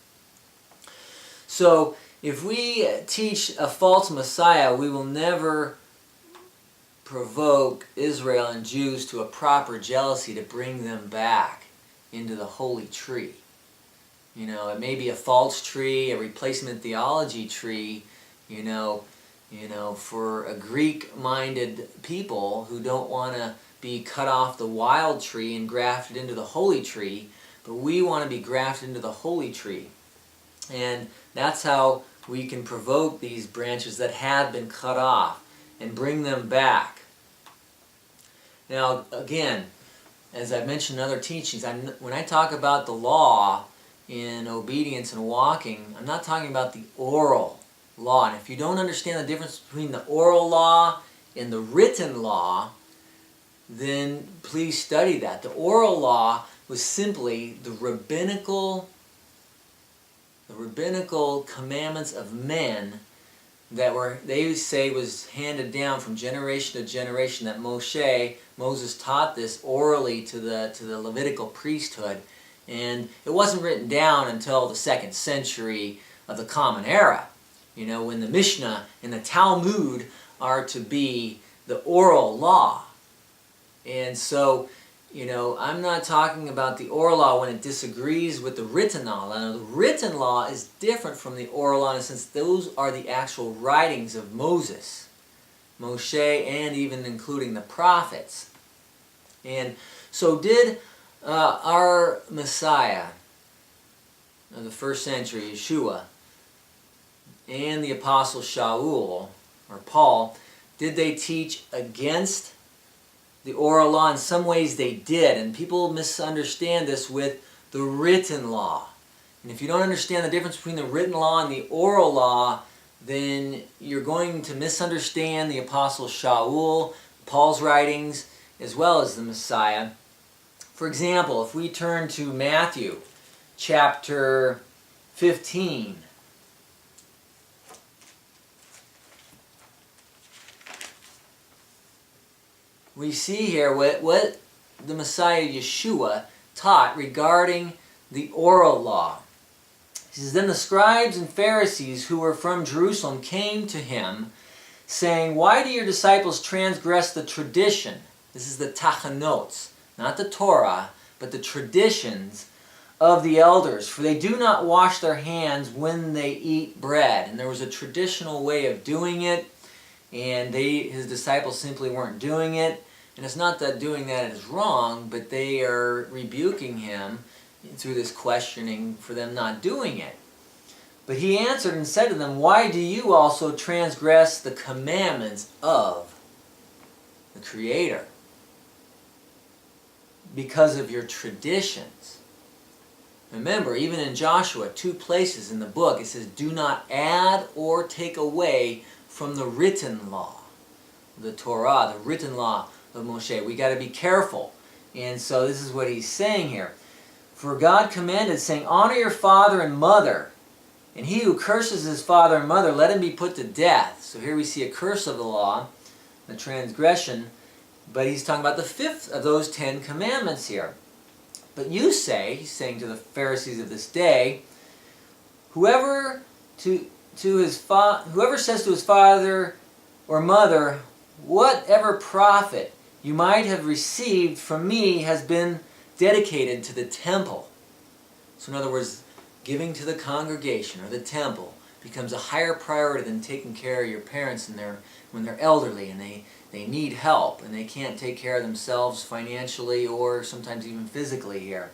So if we teach a false Messiah, we will never provoke Israel and Jews to a proper jealousy to bring them back into the holy tree. It may be a false tree, a replacement theology tree, for a Greek-minded people who don't want to be cut off the wild tree and grafted into the holy tree, but we want to be grafted into the holy tree. And that's how we can provoke these branches that have been cut off and bring them back. Now, again, as I've mentioned in other teachings, when I talk about the law in obedience and walking, I'm not talking about the oral law. And if you don't understand the difference between the oral law and the written law, then please study that. The oral law was simply the rabbinical commandments of men that they say was handed down from generation to generation, that Moses taught this orally to the Levitical priesthood. And it wasn't written down until the 2nd century of the Common Era, when the Mishnah and the Talmud are to be the oral law. And so, I'm not talking about the oral law when it disagrees with the written law. Now, the written law is different from the oral law in a sense those are the actual writings of Moses, Moshe, and even including the prophets. And so did our Messiah of the 1st century, Yeshua, and the Apostle Shaul, or Paul, did they teach against the oral law? In some ways they did, and people misunderstand this with the written law. And if you don't understand the difference between the written law and the oral law, then you're going to misunderstand the Apostle Shaul, Paul's writings, as well as the Messiah. For example, if we turn to Matthew chapter 15, we see here what the Messiah Yeshua taught regarding the oral law. He He says, then the scribes and Pharisees who were from Jerusalem came to him, saying, why do your disciples transgress the tradition? This is the tachanot, not the Torah, but the traditions of the elders. For they do not wash their hands when they eat bread. And there was a traditional way of doing it, and his disciples simply weren't doing it. And it's not that doing that is wrong, but they are rebuking him through this questioning for them not doing it. But he answered and said to them, why do you also transgress the commandments of the Creator? Because of your traditions. Remember, even in Joshua, 2 places in the book, it says, do not add or take away from the written law, the Torah, the written law of Moshe. We got to be careful. And so this is what he's saying here. For God commanded, saying, honor your father and mother, and he who curses his father and mother, let him be put to death. So here we see a curse of the law, the transgression, but he's talking about the 5th of those 10 commandments here. But you say, he's saying to the Pharisees of this day, whoever says to his father or mother, whatever profit you might have received from me has been dedicated to the temple. So in other words, giving to the congregation or the temple becomes a higher priority than taking care of your parents when they're elderly and they need help and they can't take care of themselves financially or sometimes even physically here.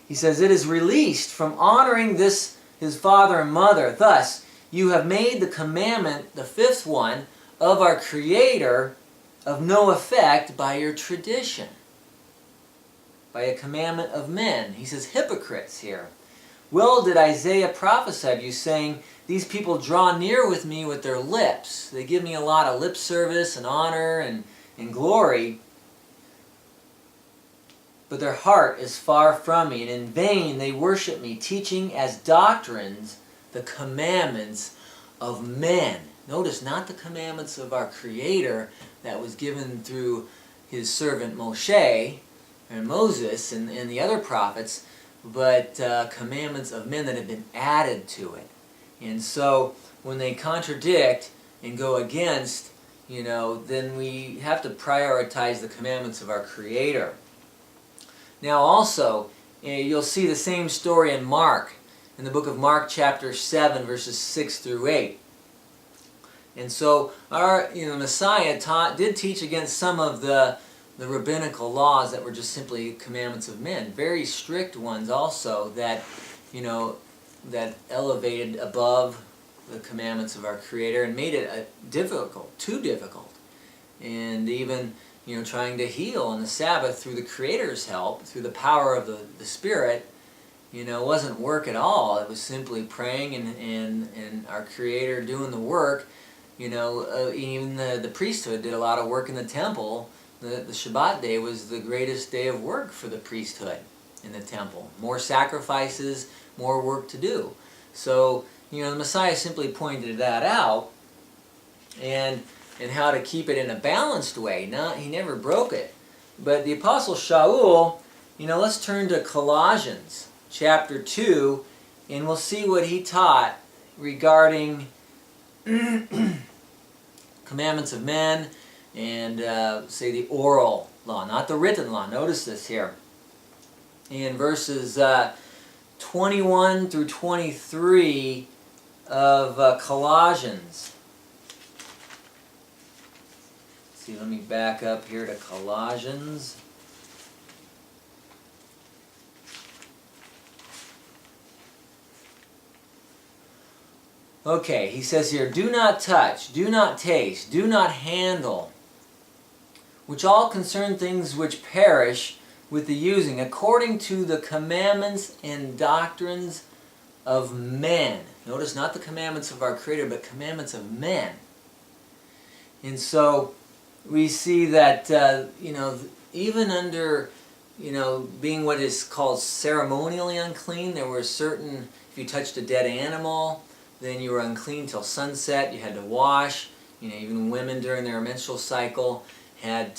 He says, it is released from honoring his father and mother. Thus, you have made the commandment, the 5th one, of our Creator of no effect by your tradition, by a commandment of men. He says, hypocrites here. Well did Isaiah prophesy of you, saying, these people draw near with me with their lips. They give me a lot of lip service and honor and glory, but their heart is far from me, and in vain they worship me, teaching as doctrines the commandments of men. Notice, not the commandments of our Creator that was given through his servant Moshe and Moses and the other prophets, but commandments of men that have been added to it. And so when they contradict and go against, then we have to prioritize the commandments of our Creator. Now also, you'll see the same story in Mark, in the book of Mark chapter 7, verses 6 through 8. And so our Messiah did teach against some of the rabbinical laws that were just simply commandments of men, very strict ones also that that elevated above the commandments of our Creator and made it too difficult, and even trying to heal on the Sabbath through the Creator's help, through the power of the Spirit, wasn't work at all. It was simply praying and our Creator doing the work. Even the priesthood did a lot of work in the temple. The Shabbat day was the greatest day of work for the priesthood in the temple. More sacrifices, more work to do. So, the Messiah simply pointed that out and how to keep it in a balanced way. He never broke it. But the Apostle Shaul, let's turn to Colossians chapter 2, and we'll see what he taught regarding commandments of men and say the oral law, not the written law. Notice this here. In verses 21 through 23 of Colossians. See, let me back up here to Colossians. Okay, he says here, do not touch, do not taste, do not handle, which all concern things which perish with the using, according to the commandments and doctrines of men. Notice, not the commandments of our Creator, but commandments of men. And so we see that, even under, being what is called ceremonially unclean, there were certain, if you touched a dead animal, then you were unclean till sunset. You had to wash. Even women during their menstrual cycle were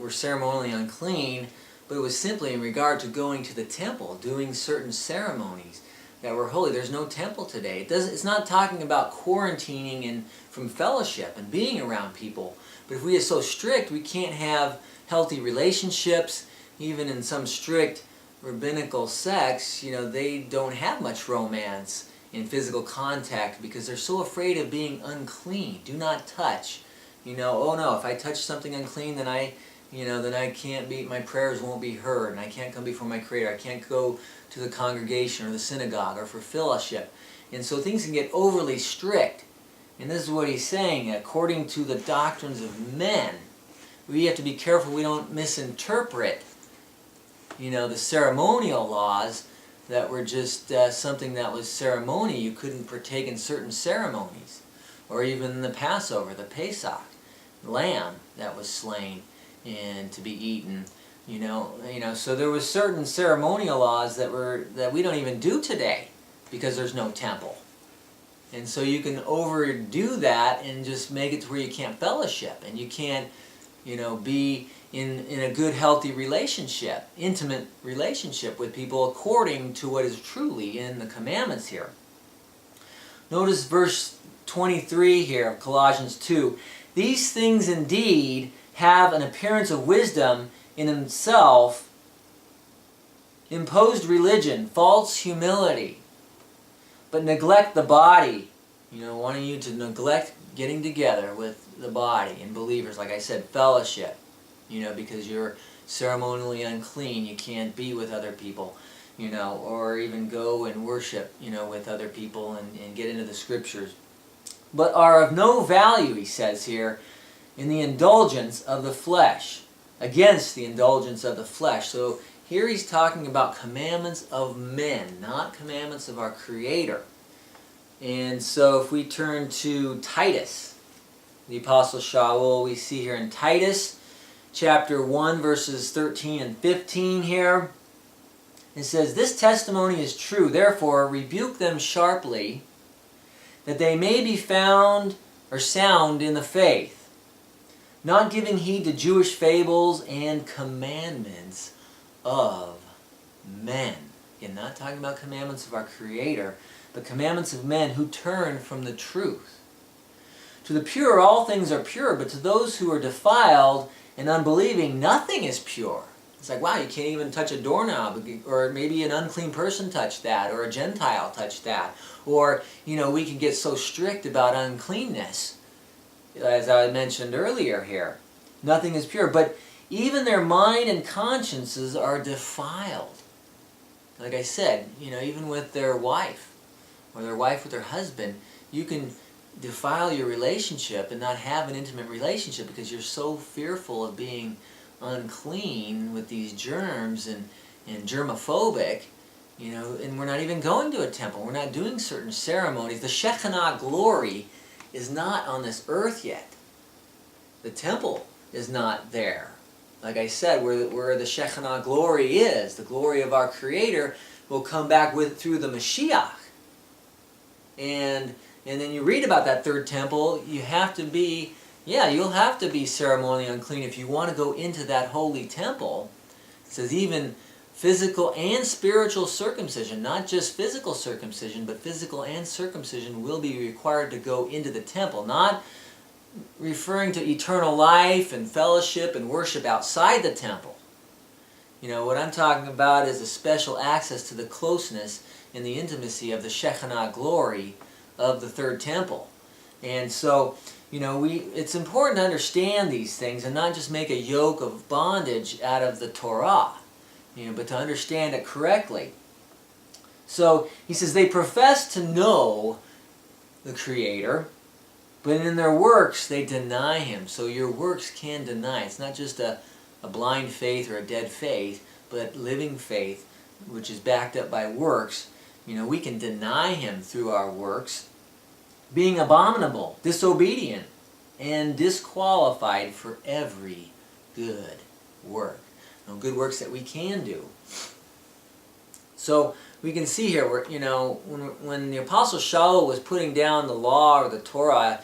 ceremonially unclean. but it was simply in regard to going to the temple, doing certain ceremonies that were holy. There's no temple today. It's not talking about quarantining and from fellowship and being around people. But if we are so strict, we can't have healthy relationships. Even in some strict rabbinical sects, they don't have much romance in physical contact because they're so afraid of being unclean. Do not touch. Oh no, if I touch something unclean, then I can't be, my prayers won't be heard, and I can't come before my Creator. I can't go to the congregation or the synagogue or for fellowship. And so things can get overly strict. And this is what he's saying, according to the doctrines of men, we have to be careful we don't misinterpret, the ceremonial laws that were just something that was ceremony. You couldn't partake in certain ceremonies. Or even the Passover, the Pesach, lamb that was slain and to be eaten. So there was certain ceremonial laws that we don't even do today because there's no temple. And so you can overdo that and just make it to where you can't fellowship and you can't, be in a good, healthy relationship, intimate relationship with people according to what is truly in the commandments here. Notice verse 23 here of Colossians 2. These things indeed have an appearance of wisdom in himself, imposed religion, false humility, but neglect the body. Wanting you to neglect getting together with the body and believers, like I said, fellowship, because you're ceremonially unclean, you can't be with other people, or even go and worship, with other people and get into the scriptures. But are of no value, he says here, in the indulgence of the flesh, against the indulgence of the flesh. So here he's talking about commandments of men, not commandments of our Creator. And so if we turn to Titus, the Apostle Shaul, we see here in Titus chapter 1 verses 13 and 15 here. It says, "This testimony is true, therefore rebuke them sharply, that they may be found or sound in the faith, not giving heed to Jewish fables and commandments of men." Again, not talking about commandments of our Creator, but commandments of men who turn from the truth. "To the pure all things are pure, but to those who are defiled and unbelieving nothing is pure." It's like, wow, you can't even touch a doorknob, or maybe an unclean person touched that, or a Gentile touched that. Or, we can get so strict about uncleanness, as I mentioned earlier here. Nothing is pure, but even their mind and consciences are defiled. Like I said, even with their wife, or their wife with their husband, you can defile your relationship and not have an intimate relationship because you're so fearful of being unclean with these germs and germophobic, and we're not even going to a temple. We're not doing certain ceremonies. The Shekinah glory is not on this earth yet. The temple is not there. Like I said, where the Shekinah glory is, the glory of our Creator, will come back through the Mashiach. And then you read about that third temple, you'll have to be ceremonially unclean if you want to go into that holy temple. It says even physical and spiritual circumcision, not just physical circumcision, but physical and circumcision will be required to go into the temple. Not referring to eternal life and fellowship and worship outside the temple. What I'm talking about is a special access to the closeness and the intimacy of the Shekinah glory of the third temple. And so, it's important to understand these things and not just make a yoke of bondage out of the Torah, but to understand it correctly. So, he says, they profess to know the Creator, but in their works they deny Him. So your works can deny. It's not just a blind faith or a dead faith, but living faith, which is backed up by works. We can deny Him through our works, being abominable, disobedient, and disqualified for every good work. Good works that we can do. So we can see here, where, when the Apostle Shaul was putting down the law or the Torah,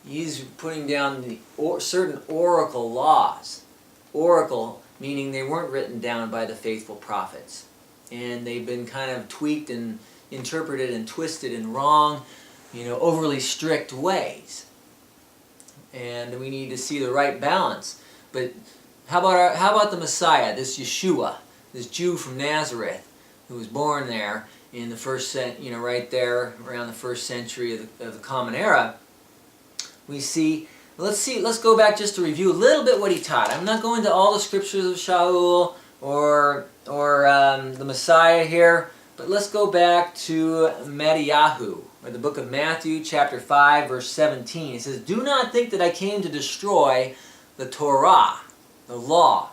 he's putting down certain oracle laws. Oracle meaning they weren't written down by the faithful prophets. And they've been kind of tweaked and interpreted and twisted in wrong, overly strict ways. And we need to see the right balance. But how about the Messiah, this Yeshua, this Jew from Nazareth, who was born there in the first right there around the first century of the Common Era? We see. Let's go back just to review a little bit what he taught. I'm not going to all the scriptures of Shaul or the Messiah here, but let's go back to Mattiyahu, or the book of Matthew, chapter 5, verse 17. It says, "Do not think that I came to destroy the Torah, the law,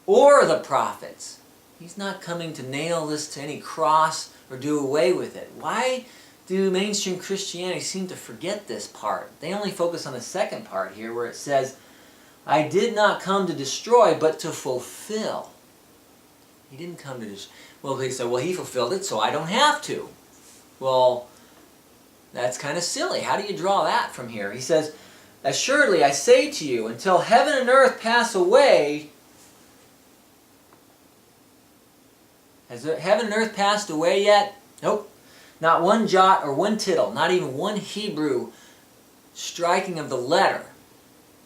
or the prophets." He's not coming to nail this to any cross or do away with it. Why do mainstream Christianity seem to forget this part? They only focus on the second part here where it says, "I did not come to destroy, but to fulfill." He didn't come to destroy. Well, they say, well, he fulfilled it, so I don't have to. Well, that's kind of silly. How do you draw that from here? He says, "Assuredly, I say to you, until heaven and earth pass away..." Has heaven and earth passed away yet? Nope. Not one jot or one tittle, not even one Hebrew striking of the letter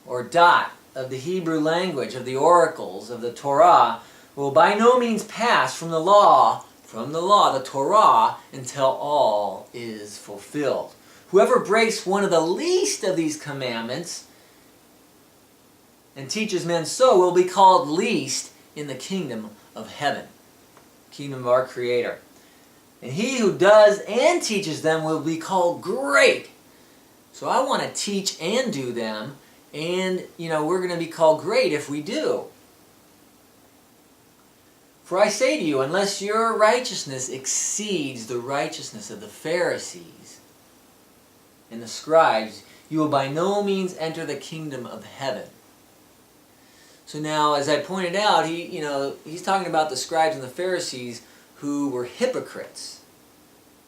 or dot of the Hebrew language, of the oracles, of the Torah, will by no means pass from the law, the Torah, until all is fulfilled. Whoever breaks one of the least of these commandments and teaches men so will be called least in the kingdom of heaven, kingdom of our Creator. And he who does and teaches them will be called great. So I want to teach and do them, and we're going to be called great if we do. "For I say to you, unless your righteousness exceeds the righteousness of the Pharisees and the scribes, you will by no means enter the kingdom of heaven." So now, as I pointed out, he's talking about the scribes and the Pharisees who were hypocrites.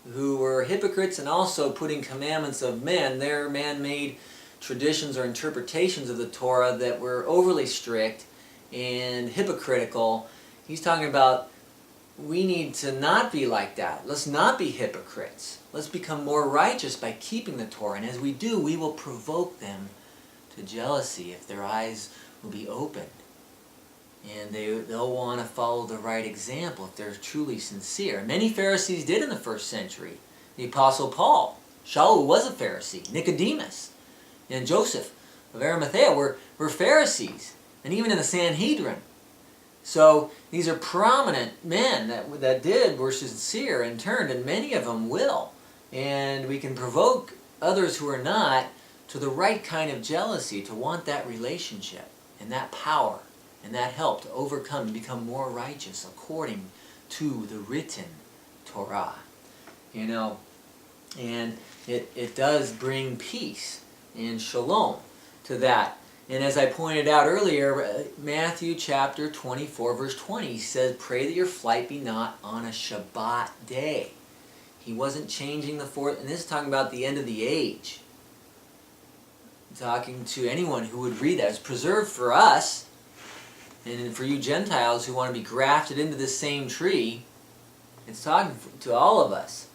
And also putting commandments of men, their man-made traditions or interpretations of the Torah that were overly strict and hypocritical. He's talking about we need to not be like that. Let's not be hypocrites. Let's become more righteous by keeping the Torah. And as we do, we will provoke them to jealousy if their eyes will be opened. And they'll want to follow the right example if they're truly sincere. Many Pharisees did in the first century. The Apostle Paul, Shaul was a Pharisee, Nicodemus, and Joseph of Arimathea were Pharisees, and even in the Sanhedrin. So these are prominent men that were sincere and turned, and many of them will. And we can provoke others who are not to the right kind of jealousy, to want that relationship and that power and that help to overcome and become more righteous according to the written Torah. And it does bring peace and shalom to that. And as I pointed out earlier, Matthew chapter 24, verse 20 says, "Pray that your flight be not on a Shabbat day." He wasn't changing the fourth, and this is talking about the end of the age. Talking to anyone who would read that. It's preserved for us, and for you Gentiles who want to be grafted into this same tree. It's talking to all of us.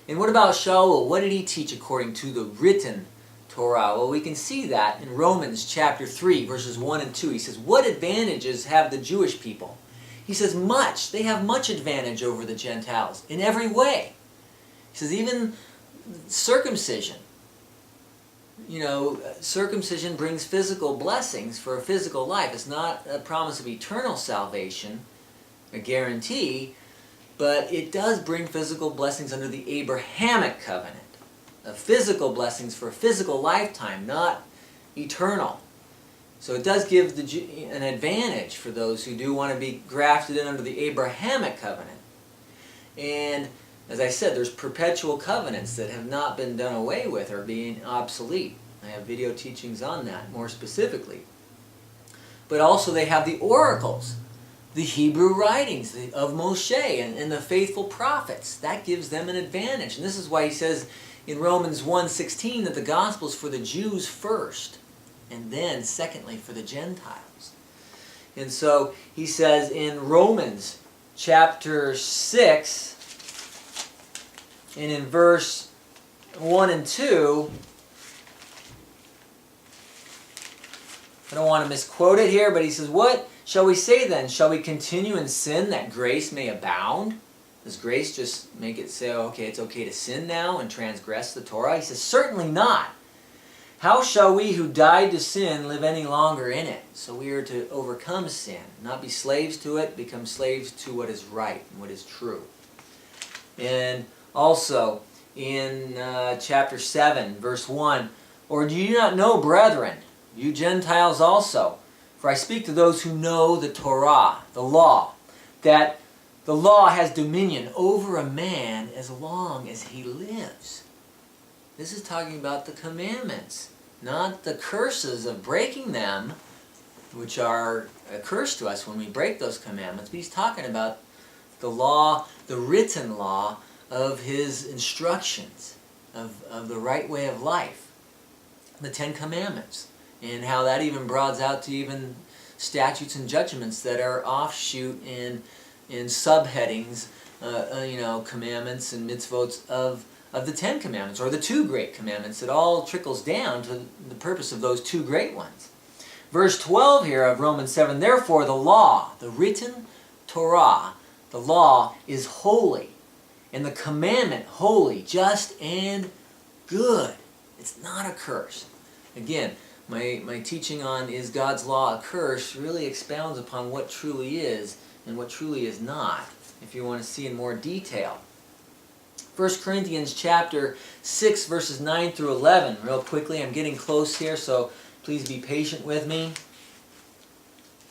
And what about Shaul? What did he teach according to the written Torah? Well, we can see that in Romans chapter 3, verses 1 and 2. He says, "What advantages have the Jewish people?" He says, "Much. They have much advantage over the Gentiles in every way." He says, even circumcision. Circumcision brings physical blessings for a physical life. It's not a promise of eternal salvation, a guarantee, but it does bring physical blessings under the Abrahamic covenant. Physical blessings for a physical lifetime, not eternal. So it does give an advantage for those who do want to be grafted in under the Abrahamic covenant. And as I said, there's perpetual covenants that have not been done away with or being obsolete. I have video teachings on that more specifically. But also they have the oracles, the Hebrew writings of Moshe and the faithful prophets. That gives them an advantage. And this is why he says in Romans 1:16 that the gospel is for the Jews first, and then secondly for the Gentiles. And so he says in Romans chapter 6, and in verse 1 and 2, I don't want to misquote it here, but he says, "What shall we say then? Shall we continue in sin that grace may abound?" Does grace just make it say, okay, it's okay to sin now and transgress the Torah? He says, "Certainly not. How shall we who died to sin live any longer in it?" So we are to overcome sin, not be slaves to it, become slaves to what is right and what is true. And also in chapter 7, verse 1, "Or do you not know, brethren, you Gentiles also, for I speak to those who know the Torah," the law, "that the law has dominion over a man as long as he lives." This is talking about the commandments, not the curses of breaking them, which are a curse to us when we break those commandments. But he's talking about the law, the written law of his instructions, of the right way of life, the Ten Commandments, and how that even broadens out to even statutes and judgments that are offshoot in subheadings, commandments and mitzvot of the Ten Commandments, or the two great commandments. It all trickles down to the purpose of those two great ones. Verse 12 here of Romans 7, "Therefore the law," the written Torah, the law is holy, and the commandment holy, just, and good. It's not a curse. Again, my teaching on "Is God's law a curse?" really expounds upon what truly is and what truly is not, if you want to see in more detail. 1 Corinthians chapter 6, verses 9 through 11. Real quickly, I'm getting close here, so please be patient with me.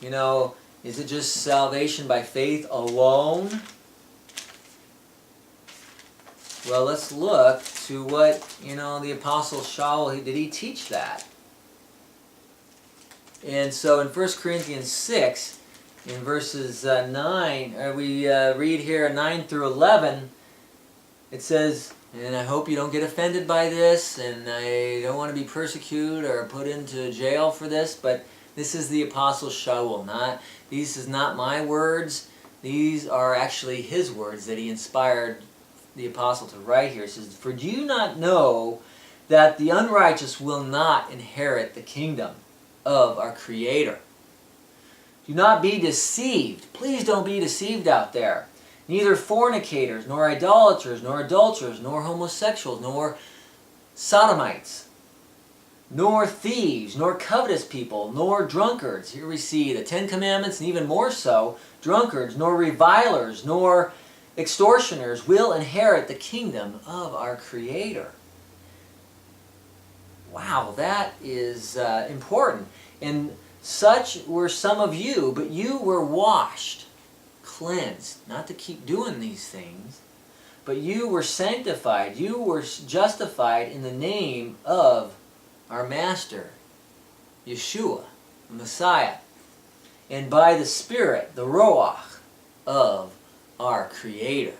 Is it just salvation by faith alone? Well, let's look to what, the Apostle Shaul, did he teach that? And so in 1 Corinthians 6, in verses 9, we read here 9 through 11, it says, and I hope you don't get offended by this, and I don't want to be persecuted or put into jail for this, but this is the Apostle Shaul. These is not my words. These are actually his words that he inspired the Apostle to write here. It says, "For do you not know that the unrighteous will not inherit the kingdom of our Creator? Do not be deceived." Please don't be deceived out there. "Neither fornicators, nor idolaters, nor adulterers, nor homosexuals, nor sodomites, nor thieves, nor covetous people, nor drunkards." Here we see the Ten Commandments, and even more so, drunkards, "nor revilers, nor extortioners will inherit the kingdom of our Creator." Wow, that is important. "And such were some of you, but you were washed," cleansed, not to keep doing these things, "but you were sanctified," you were justified in the name of our Master, Yeshua, the Messiah, "and by the Spirit," the Ruach, "of our Creator."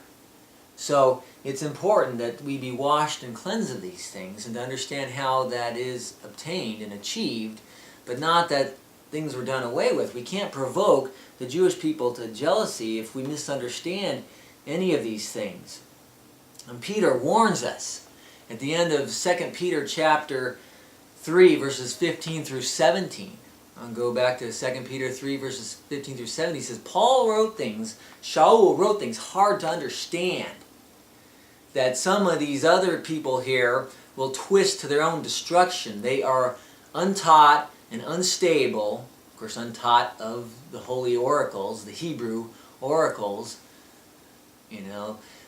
So it's important that we be washed and cleansed of these things, and to understand how that is obtained and achieved, but not that things were done away with. We can't provoke the Jewish people to jealousy if we misunderstand any of these things. And Peter warns us at the end of 2 Peter chapter 3, verses 15 through 17. I'll go back to 2 Peter 3, verses 15 through 17. He says, Shaul wrote things hard to understand, that some of these other people here will twist to their own destruction. They are untaught and unstable, of course untaught of the holy oracles, the Hebrew oracles.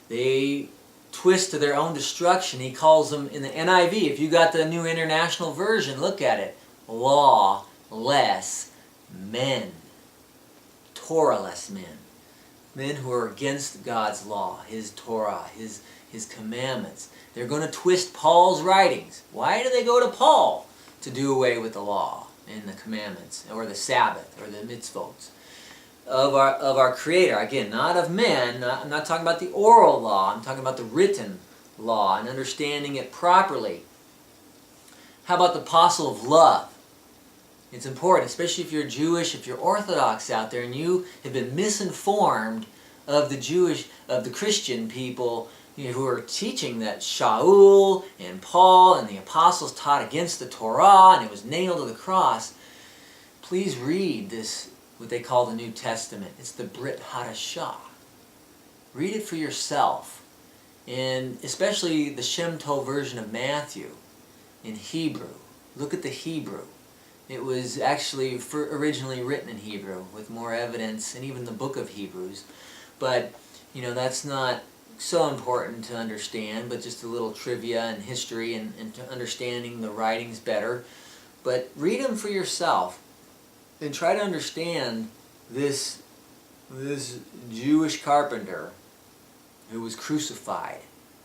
They twist to their own destruction. He calls them, in the NIV, if you got the New International Version, look at it, lawless men, Torah-less men, men who are against God's law, His Torah, His commandments. They're going to twist Paul's writings. Why do they go to Paul? To do away with the law and the commandments, or the Sabbath, or the mitzvot of our Creator. Again, not of men. I'm not talking about the oral law. I'm talking about the written law and understanding it properly. How about the apostle of love? It's important, especially if you're Jewish, if you're Orthodox out there, and you have been misinformed of the Christian people, who are teaching that Shaul and Paul and the apostles taught against the Torah and it was nailed to the cross. Please read this, what they call the New Testament. It's the Brit Hadashah. Read it for yourself, and especially the Shem Tov version of Matthew in Hebrew. Look at the Hebrew. It was actually originally written in Hebrew with more evidence, and even the book of Hebrews. But, that's not so important to understand, but just a little trivia and history and to understanding the writings better. But read them for yourself and try to understand this Jewish carpenter who was crucified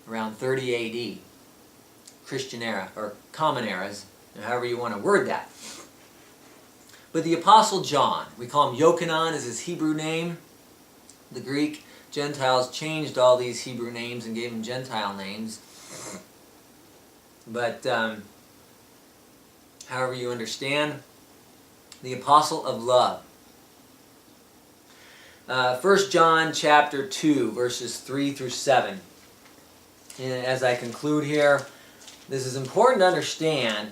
around 30 A.D., Christian era, or common eras, however you want to word that. But the Apostle John, we call him Yochanan, is his Hebrew name. The Greek Gentiles changed all these Hebrew names and gave them Gentile names. But however you understand, the Apostle of Love. 1 John chapter 2, verses 3 through 7. And as I conclude here, this is important to understand,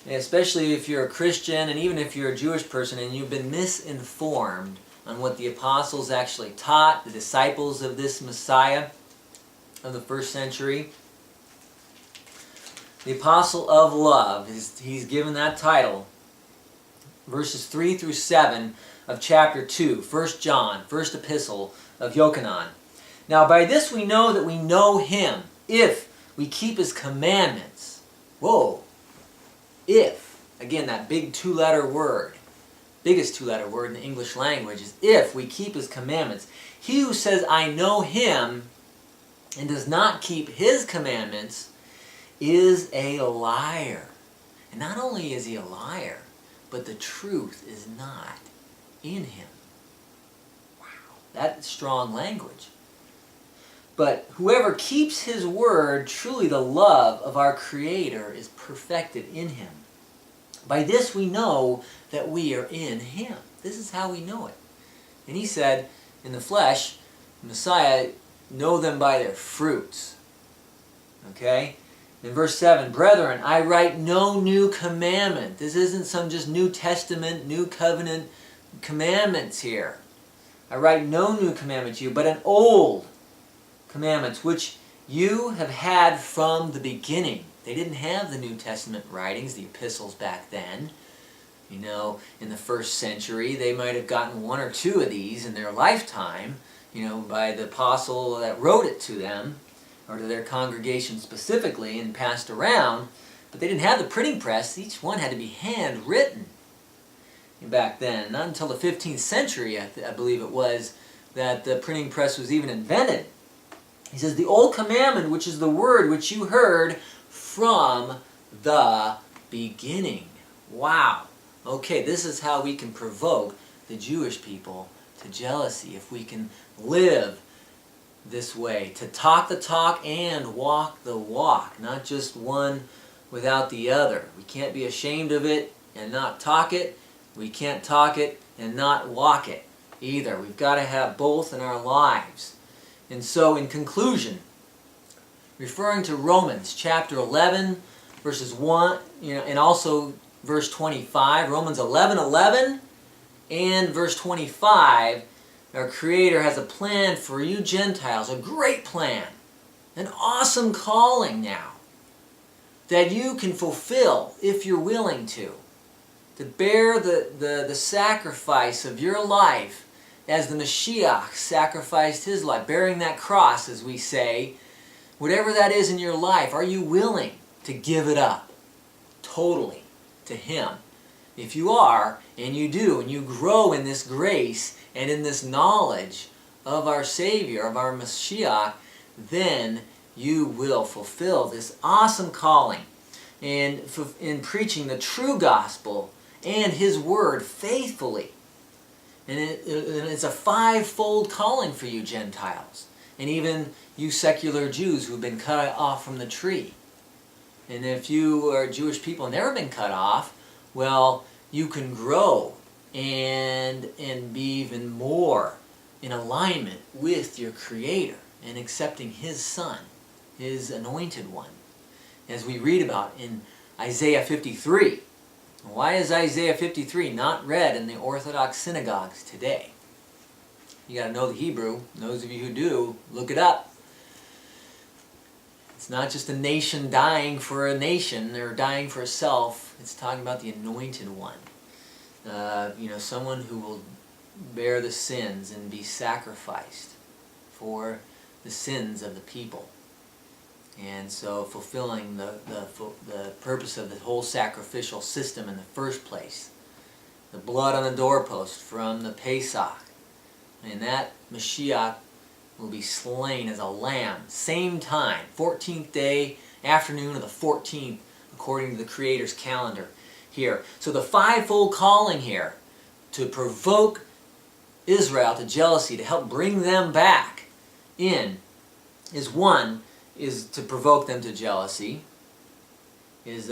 especially if you're a Christian and even if you're a Jewish person and you've been misinformed on what the apostles actually taught, the disciples of this Messiah of the first century. The Apostle of Love, he's given that title. Verses 3 through 7 of chapter 2, 1 John, first epistle of Yochanan. Now by this we know that we know him, if we keep his commandments. Whoa! If. Again, that big two-letter word. Biggest two-letter word in the English language is if we keep his commandments. He who says, I know him, and does not keep his commandments, is a liar. And not only is he a liar, but the truth is not in him. Wow, that's strong language. But whoever keeps his word, truly the love of our Creator is perfected in him. By this we know that we are in him. This is how we know it. And he said, in the flesh, Messiah, know them by their fruits. Okay? In verse 7, brethren, I write no new commandment. This isn't some just New Testament, New Covenant commandments here. I write no new commandment to you, but an old commandments which you have had from the beginning. They didn't have the New Testament writings, the epistles back then. In the first century, they might have gotten one or two of these in their lifetime, by the apostle that wrote it to them, or to their congregation specifically, and passed around. But they didn't have the printing press. Each one had to be handwritten back then. Not until the 15th century, I believe it was, that the printing press was even invented. He says, the old commandment, which is the word which you heard from the beginning. Wow. Okay, this is how we can provoke the Jewish people to jealousy, if we can live this way, to talk the talk and walk the walk, not just one without the other. We can't be ashamed of it and not talk it. We can't talk it and not walk it either. We've got to have both in our lives. And so, in conclusion, referring to Romans chapter 11, verses 1, and also verse 25, Romans 11:11 and verse 25, our Creator has a plan for you Gentiles, a great plan, an awesome calling now, that you can fulfill if you're willing to bear the sacrifice of your life as the Mashiach sacrificed his life, bearing that cross, as we say. Whatever that is in your life, are you willing to give it up totally to him? If you are, and you do, and you grow in this grace and in this knowledge of our Savior, of our Mashiach, then you will fulfill this awesome calling in preaching the true gospel and his word faithfully. And it's a fivefold calling for you Gentiles, and even you secular Jews who have been cut off from the tree. And if you are Jewish people and never been cut off, well, you can grow and be even more in alignment with your Creator and accepting His Son, His anointed one, as we read about in Isaiah 53. Why is Isaiah 53 not read in the Orthodox synagogues today? You got to know the Hebrew. Those of you who do, look it up. It's not just a nation dying for a nation or dying for itself. It's talking about the anointed one. Someone who will bear the sins and be sacrificed for the sins of the people. And so fulfilling the purpose of the whole sacrificial system in the first place. The blood on the doorpost from the Pesach. And that Mashiach will be slain as a lamb. Same time, 14th day, afternoon of the 14th, according to the Creator's calendar here. So the fivefold calling here to provoke Israel to jealousy, to help bring them back in, is to provoke them to jealousy, is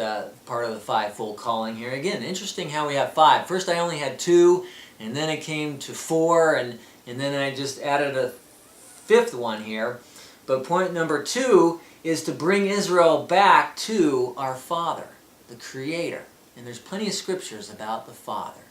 part of the fivefold calling here. Again, interesting how we have five. First I only had two, and then it came to four, and then I just added a fifth one here. But point number 2 is to bring Israel back to our Father, the Creator. And there's plenty of scriptures about the Father,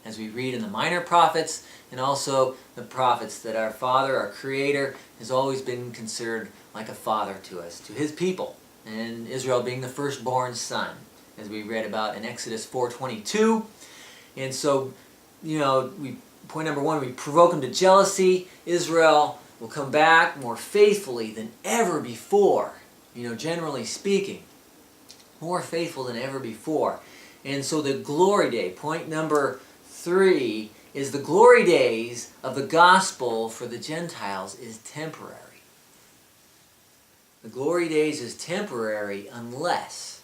as we read in the minor prophets and also the prophets, that our Father, our Creator, has always been considered like a father to us, to His people, and Israel being the firstborn son, as we read about in Exodus 4:22. And so, point number 1, we provoke them to jealousy. Israel will come back more faithfully than ever before, generally speaking, more faithful than ever before. And so the glory day, point number 3, is the glory days of the gospel for the Gentiles is temporary. The glory days is temporary unless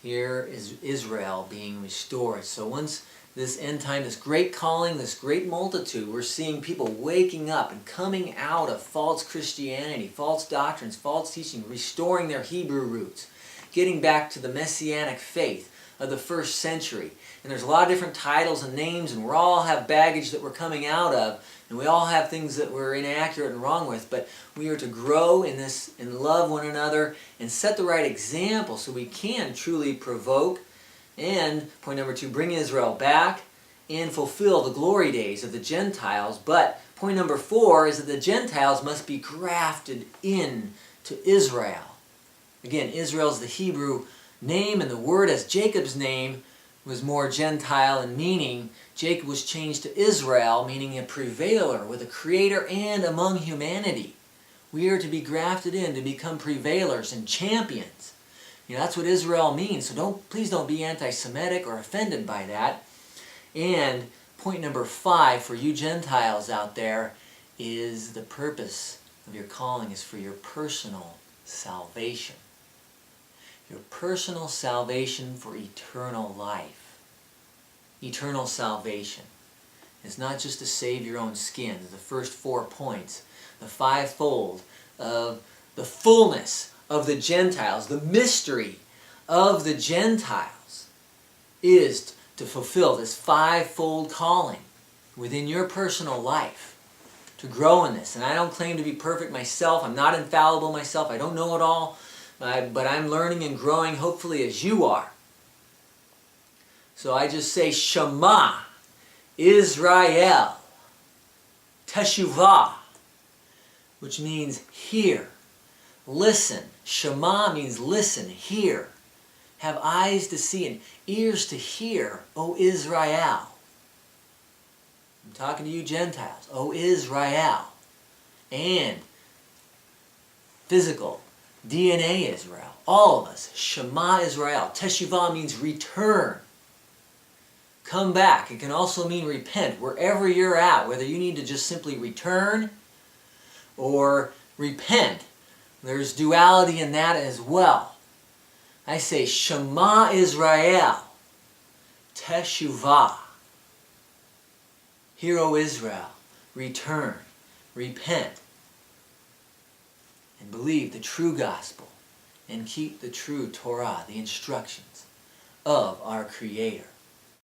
here is Israel being restored. So once this end time, this great calling, this great multitude, we're seeing people waking up and coming out of false Christianity, false doctrines, false teaching, restoring their Hebrew roots, getting back to the Messianic faith of the first century. And there's a lot of different titles and names, and we all have baggage that we're coming out of, and we all have things that we're inaccurate and wrong with, but we are to grow in this and love one another and set the right example so we can truly provoke. And point number 2, bring Israel back and fulfill the glory days of the Gentiles. But point number 4 is that the Gentiles must be grafted in to Israel. Again, Israel is the Hebrew name, and the word as Jacob's name was more Gentile in meaning. Jacob was changed to Israel, meaning a prevailer with a creator and among humanity. We are to be grafted in to become prevailers and champions. That's what Israel means. So please don't be anti-Semitic or offended by that. And point number 5 for you Gentiles out there is the purpose of your calling is for your personal salvation. Your personal salvation for eternal life. Eternal salvation. It's not just to save your own skin. The first 4 points, the fivefold of the fullness of the Gentiles, the mystery of the Gentiles, is to fulfill this fivefold calling within your personal life, to grow in this. And I don't claim to be perfect myself. I'm not infallible myself. I don't know it all. But I'm learning and growing, hopefully, as you are. So I just say, Shama Israel Teshuvah, which means hear, listen. Shema means listen, hear. Have eyes to see and ears to hear, O Israel. I'm talking to you Gentiles, O Israel. And physical, DNA Israel, all of us, Shema Israel. Teshuvah means return. Come back. It can also mean repent. Wherever you're at, whether you need to just simply return or repent, there's duality in that as well. I say Shema Israel, Teshuvah. Hear, O Israel, return, repent, and believe the true gospel, and keep the true Torah, the instructions of our Creator.